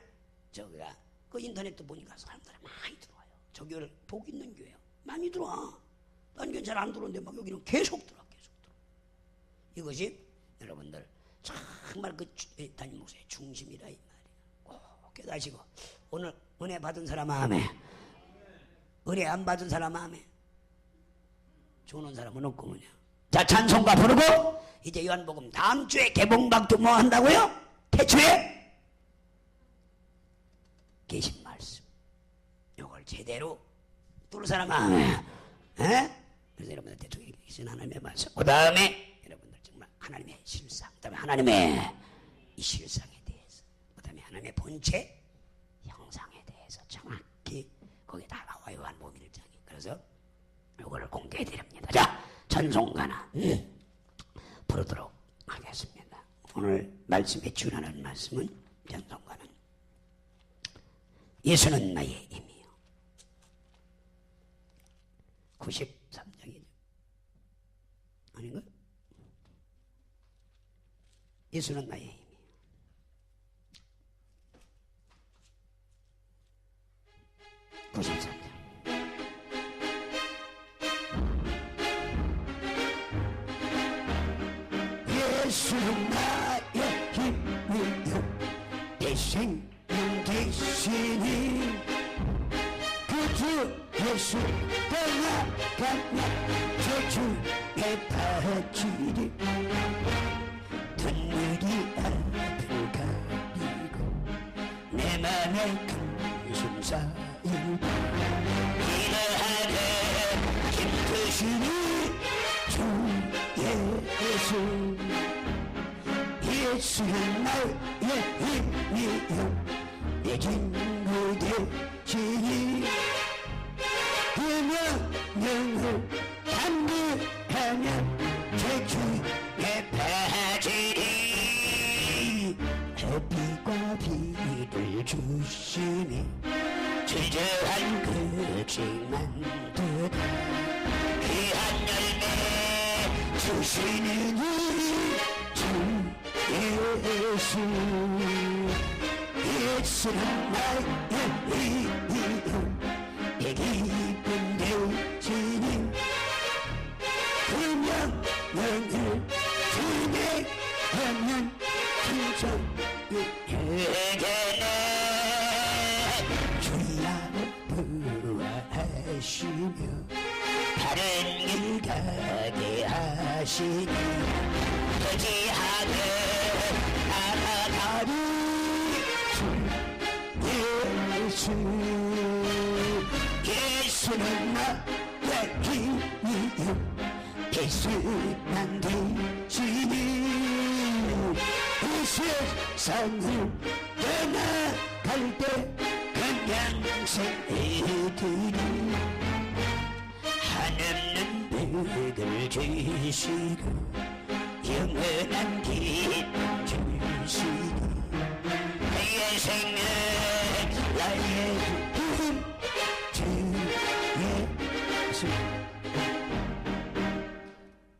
저가 그 인터넷도 보니까 사람들이 많이 들어와요. 저 교회를 복 있는 교회요. 많이 들어와. 딴 교회는 잘 안 들어오는데 막 여기는 계속 들어와. 이것이 여러분들 정말 그 담임 목사의 중심이라 이 말이에요. 꼭 깨닫시고 오늘 은혜 받은 사람 마음에 은혜 안 받은 사람 마음에 주는 사람은 없구먼요. 자 찬송가 부르고 이제 요한복음 다음 주에 개봉박도 뭐 한다고요? 태초에 계신 말씀 이걸 제대로 뚫을 사람 마음에 그래서 여러분들 대통령이 계신 하나님의 말씀 그 다음에 여러분들 정말 하나님의 실상 그 다음에 하나님의 이 실상에 대해서 그 다음에 하나님의 본체 형상에 대해서 정확히 거기에 다 나와요. 요한복음 1장이. 그래서 이거를 공개해 드립니다. 자 찬송가나 부르도록 하겠습니다. 오늘 말씀에 주라는 말씀은 찬송가는 예수는 나의 힘이요 93장이죠. 아닌가? 예수는 나의 힘이요 93장. 예수는 나의 힘이요 내 생명 대신이 그주 예수 떠나가면 저 주의 바치리 눈물이 앞을 가리고 내 맘에 큰 사일고 이러하는 힘드시니 주 예수 예수는 나의 힘이요 내 친구 되시니 명령을 담대하면 제 주의 바지리 햇빛과 비를 주시니 주저한 그지만 듯 귀한 열매 주시는 주 예수 예수는 나의 힘이요 내 기쁨 되시니 그 명령을 준행하면 진정에게는 주야로 부하시며 다른 길 가게 하시니 거지하게 나아가리 주 예수 예수는 나의 힘이요 예수만 되시니 이 세상을 떠나갈 때 그냥 생애들이 한없는 주를 주시고 영원한 기쁨 주시고 나의 생명 나의 힘 주 예수.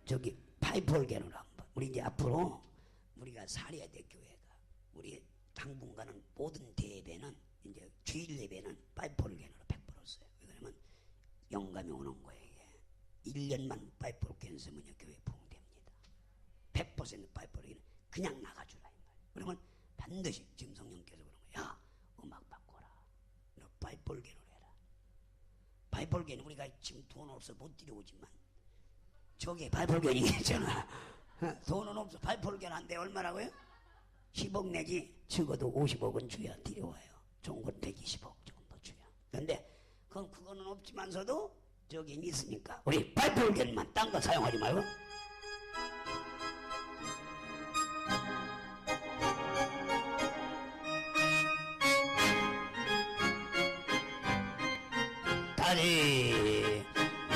저기 파이프 올게노로 한번. 우리 이제 앞으로 우리가 살아야 돼. 교회가 우리 당분간은 모든 대예배는 이제 주일 예배는 파이프 올게노로 100% 써요. 왜냐면 영감이 오는 거예요. 이게 1년만 파이프 올게노 쓰면요 교회 부흥됩니다. 100% 파이프 올게노 그냥 나가주라 이 말이에요. 그러면 반드시 지금 성령께서 그런 거야. 야 음악 바꿔라. 너 파이프 올게노로 해라. 파이프 올게노 우리가 지금 돈 없어 못 들여오지만 저게 발폴견이겠잖아. 돈은 없어. 발폴견한데 얼마라고요? 10억 내지 적어도 50억은 줘야 들여와요. 좋은 건 120억 정도 줘야. 그런데 그거는 없지만서도 저기 있으니까 우리 발폴견만 딴 거 사용하지 말고 다리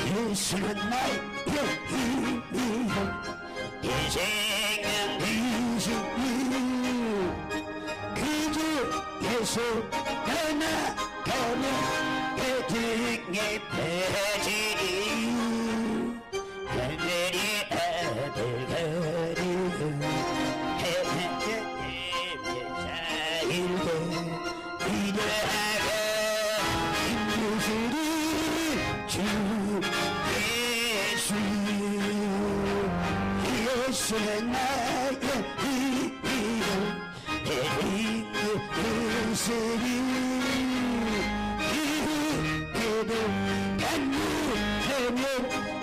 예수는 나의 힘이요 이 생명 되시니 그저 예수 떠나가면 그 등에 배지리 하늘이 아들 가리고 해내는 사일대 기도하고 힘주시리 주 예수 예수는 나의 힘이요 내리는 예수니 이해도 간구하면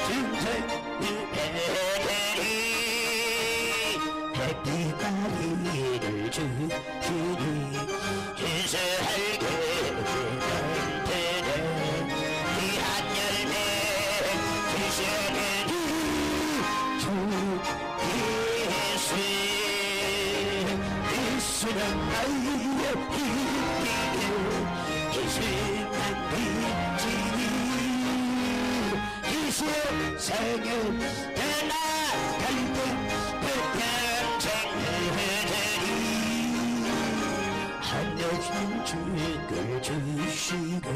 증상을 해드리 햇빛과 이를 주시니 제사할게 예수는 나의 힘이요 예수는 빛이니 이 세상을 떠나갈 때 평생 그들이 하늘은 주를 주시고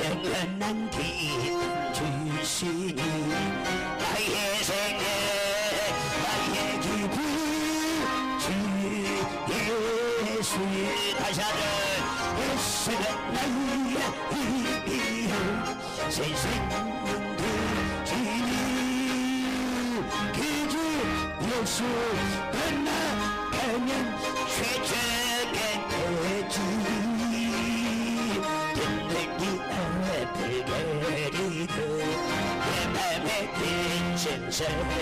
영원한 기쁨 주시니 나의 생명 나의 기쁨 예수 다시 하늘 예수는 나의 힘이요 새 생명 되시니 그저 예수 떠나가면 최적의 대지 듣는이 앞을 가리고 내 맘에 빈sem 살때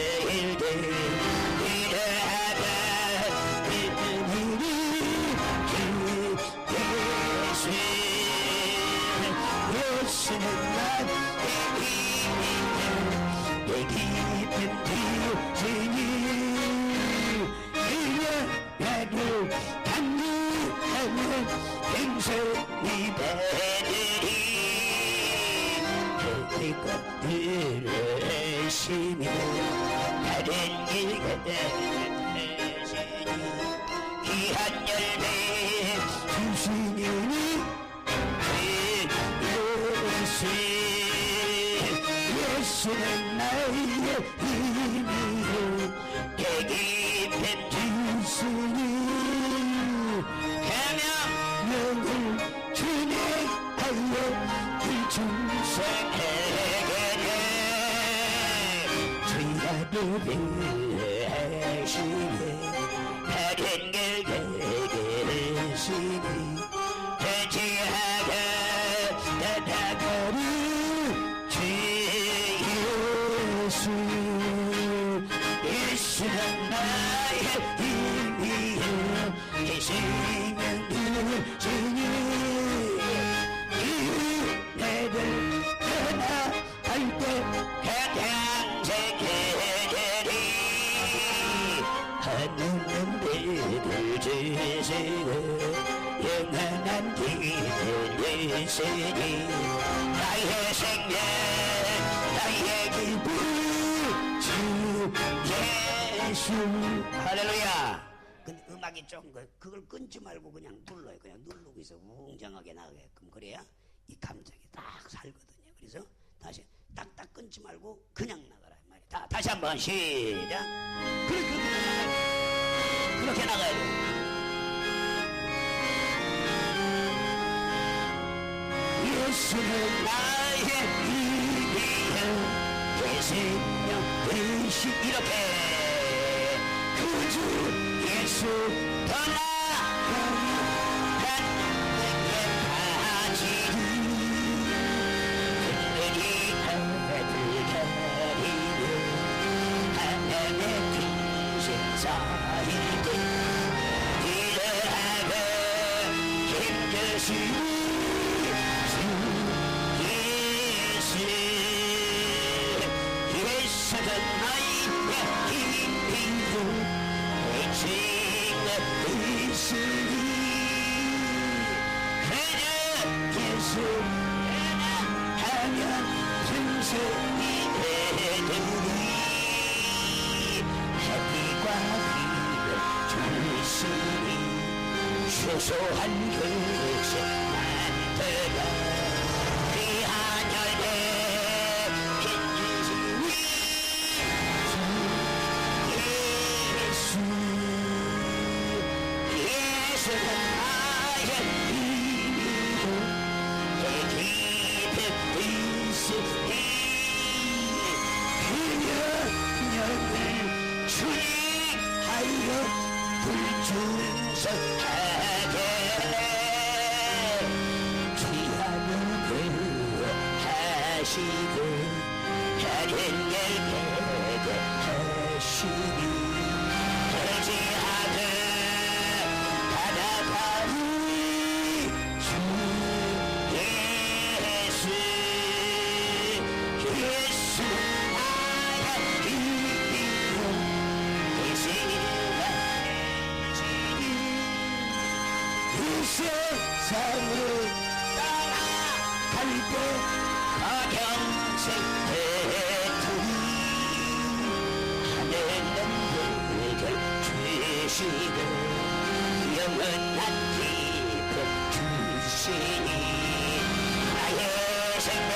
이래하다 예수는 나의 힘이요 내 기쁨 되시니 이래라도 간구하면 평생이 배들이 햇빛과 들으시며 다른 길 가시니 귀한 열매 주시니 예수는 나의 힘이요 내 기쁨 주시니 계명을 준행하여 이 중생에게는 주야도 배하시네 다른 길 계시니 대지하가 나다가리 예수는 나의 힘이요 이 생명 주시니 내들 떠나갈 때 평생 그들이 하늘은 배들 주시고 영원한 기쁨 되시니 나의 생명 나의 기쁨 예수 할렐루야. 근데 음악이 좀 그걸 끊지 말고 그냥 눌러요. 그냥 누르고 있어 웅장하게 나가게끔. 그래야 이 감정이 딱 살거든요. 그래서 다시 딱딱 끊지 말고 그냥 나가라 말이야. 다시 한번 시작. 그렇게 나가야 돼. 예수는 나의 이기에 생명 의식 이렇게 그주 예수 떠나가면 난 내게 가지리 그들이 애들 가리는 하나님의 빈신 사이들 일어나고 힘드시니 예수는 나의 힘이고 죄가 있으니 그저 예수 하면 평생이 되리니 해피과 비를 주시니 소소한 그릇에 만들어 세상으로 따라갈 때 가경생 대통이 하늘은 그를 주시고 영원한 기쁨 주시니 나의 생명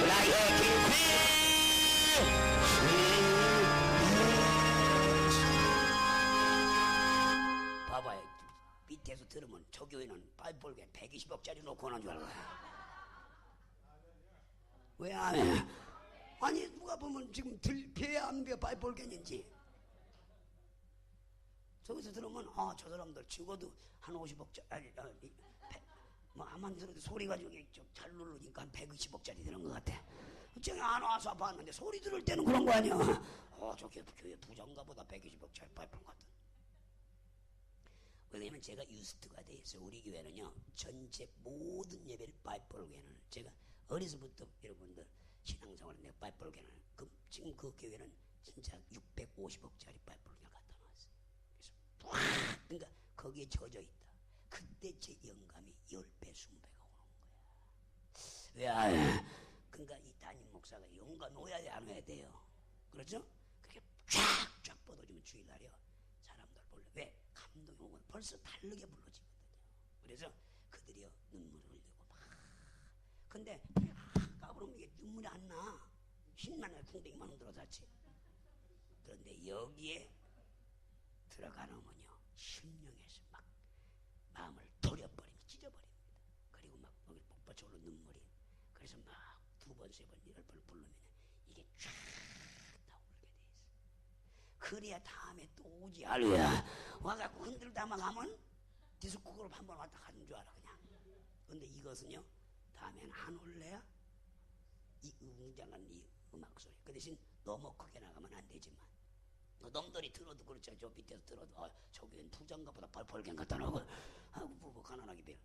나의 기쁨 봐봐요. 밑에서 들으면 저 교회는 바이블 120억짜리 놓고 오는 줄 알고. 왜 안 해? 아니 누가 보면 지금 배야 안 배야 바이블겐인지. 저기서 들으면 저 사람들 죽어도 한 50억짜리 뭐 아만 들어도 소리 가지고 잘 누르니까 한 120억짜리 되는 것 같아. 쟤 안 와서 봤는데 소리 들을 때는 그런 거 아니야. 저 교회 부장가 보다 120억짜리 바이블 같은. 왜냐면 제가 유스트가 돼 있어요. 우리 교회는요 전체 모든 예배를 바이블견을 제가 어려서부터 여러분들 신앙생활을 내가 바이블견을 지금 그 교회는 진짜 650억짜리 바이블견 갖다 놨어요. 그래서 그러니까 거기에 젖어 있다. 그때 제 영감이 10배 20배가 오는 거야. 왜? 그러니까 이 담임 목사가 영감이 오야 돼 안 오야 돼요. 그렇죠? 그렇게 쫙쫙 뻗어주면 주일날이요 사람들 불러. 왜? 감동이 오면 벌써 다르게 불러지거든요. 그래서 그들이요 눈물을 흘리고 막. 근데 까불으면 이게 눈물이 안 나. 신만 나 궁뎅이만 흔들어 닿지. 그런데 여기에 들어가놓으면요 심령에서 막 마음을 돌려버리면 찢어버립니다. 그리고 막 여기 폭받쳐 오르는 눈물이. 그래서 막 2번 3번 10번 부르면 이게 쫙 다 울게 돼 있어. 그래야 다음에 또 오지. 할렐루야. 와갖고 흔들다만 가면 디스코그룹 한번 왔다 가는 줄 알아 그냥. 근데 이것은요 다음에는 안 올래야 이 웅장한 이 음악 소리. 그 대신 너무 크게 나가면 안 되지만 놈들이 들어도 그렇죠. 저 밑에서 들어도 저기는 부장가보다 벌벌갱 갖다 놓고 하고 부부 가난하게 배워.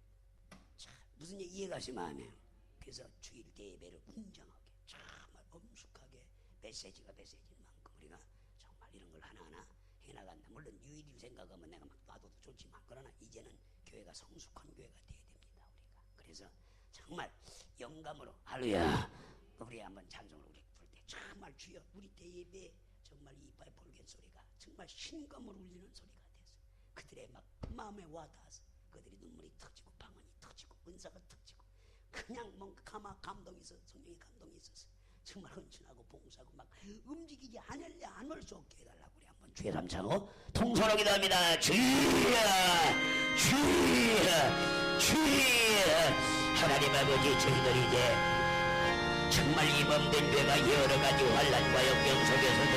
참 무슨 얘기 이해가시 마음에. 그래서 주일 예배를 웅장하게 정말 엄숙하게 메시지가 메시지인 만큼 우리가 정말 이런 걸 하나하나 해나간다. 물론 유일을 생각하면 내가 막 놔둬도 좋지만 그러나 이제는 교회가 성숙한 교회가 돼야 됩니다. 우리가. 그래서 정말 영감으로 할렐루야. 우리 한번 찬송을 우리 부를 때 정말 주여 우리 대예배 정말 이빨 볼겐 소리가 정말 신검을 울리는 소리가 됐어. 그들의 막 마음에 와닿아서 그들이 눈물이 터지고 방언이 터지고 은사가 터지고 그냥 뭔가 감동이 있어서 성령의 감동이 있어서 정말 헌신하고 봉사하고 막 움직이지 않을래 안 올 수 없게 해달라고 우리 한번 주의 삼창호 통솔하고 기도합니다. 주여 주여 주여. 하나님 아버지, 저희들이 이제 정말 이범된 죄가 여러 가지 환난과 역경 속에서도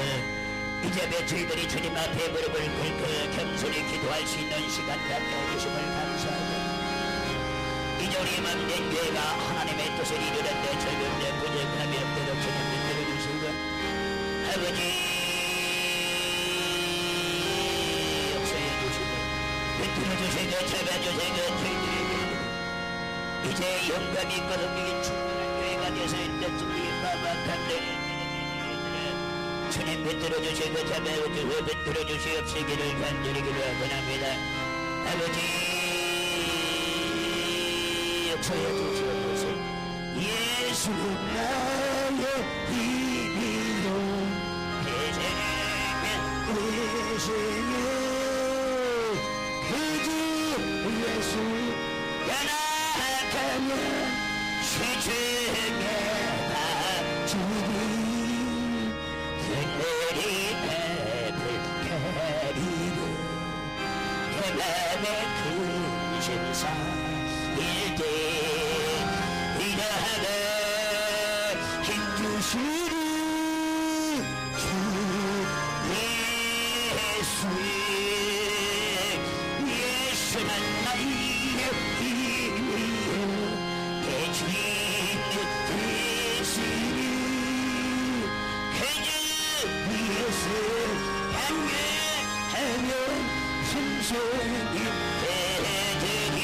이제 저희들이 주님 앞에 무릎을 꿇고 겸손히 기도할 수 있는 시간 갖게 해주심을 감사하고, 이제 우리 맘된 죄가 하나님의 뜻을 이루는데 절벽된 부족함이 없도록 주님 믿들어주시고, 아버지 역사해주시고 믿들어주시고 잡아주시고 저희들에게 이제 영감이 있고 성령이 충만한 교회가 되어서 있는 주님의 마마감들 주님 믿들어주시고 잡아주시고 믿들어주시옵시기를 간절히 기도하고납니다. 아버지 역사해 주시옵소서. 예수는 나의 힘이요 회생의 그주 예수 연약하면 시중에 바주리 하늘이 베풀까리로 내 맘의 큰 심사 일대 이러하고 힘주시리 주 예수는 나의 힘이요 대주인 되시니 그저 예수 향유하면 순순히 되리니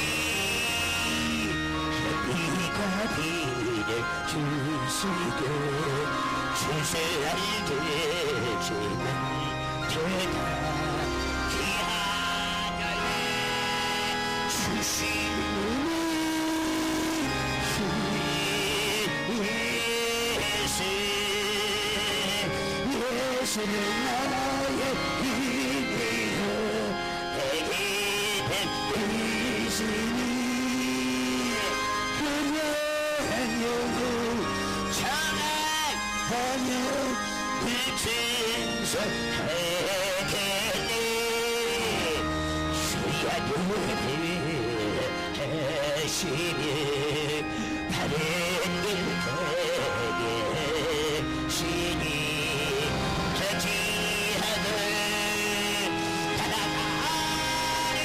이가 비를 주시고 주세할 되지는 되다 예수는 나의 힘이요 내게 되시니 그녀한 영웅 장악하며 불친선하겠네 수야도 하시며 바른 길 되게 시니 저지하고 따라가리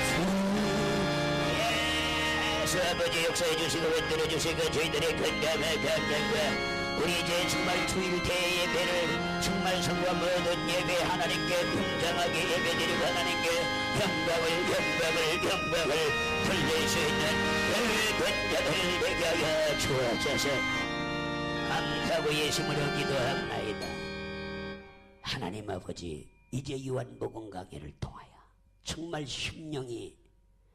주 예수 아버지 역사해 주시고 흔들어 주시고 저희들의 건강을 감당과 우리 이제 정말 주일대 예배를 정말 성과 모든 예배 하나님께 풍성하게 예배드리고 하나님께 영광을 돌릴 수 있는 넓은 자들 되게 하여 주옵소서. 감사하고 예수님으로 기도합니다. 하나님 아버지, 이제 요한복음 강해를 통하여 정말 심령이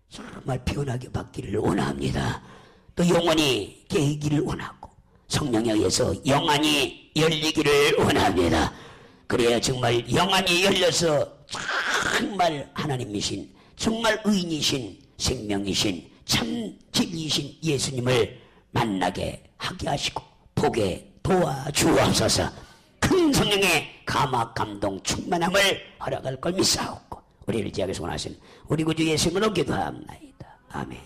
정말 변하게 받기를 원합니다. 또 영혼이 깨기를 원하고 성령에 의해서 영안이 열리기를 원합니다. 그래야 정말 영안이 열려서 정말 하나님이신 정말 의인이신 생명이신 참 진리이신 예수님을 만나게 하게 하시고 보게 도와주옵소서. 큰 성령의 감화 감동 충만함을 허락할 걸 믿사옵고 우리를 지하게서 원하신 우리 구주 예수님으로 기도합나이다. 아멘.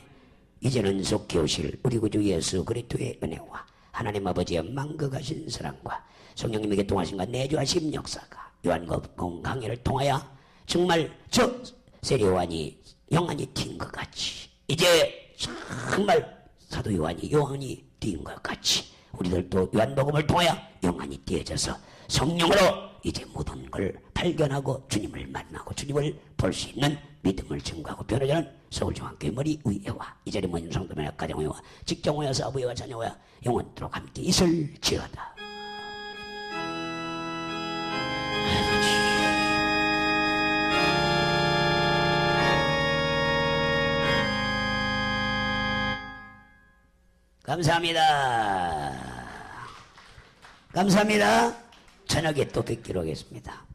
이제는 속히 오실 우리 구주 예수 그리스도의 은혜와 하나님 아버지의 만극하신 사랑과 성령님에게 통하신과 내주하신 역사가 요한복음 강해를 통하여 정말 저 세례요한이 영안이 튄 것 같이 이제 정말 사도 요한이 영안이 띈 것 같이 우리들도 요한복음을 통하여 영안이 띄어져서 성령으로 이제 모든 걸 발견하고 주님을 만나고 주님을 볼 수 있는 믿음을 증거하고 변화되는 서울중앙교회 머리 위에와 이 자리 모인 성도매나 가정회와 직장회와 사부회와 자녀회와 영원토록 함께 있을지어다. 감사합니다. 감사합니다. 저녁에 또 뵙기로 하겠습니다.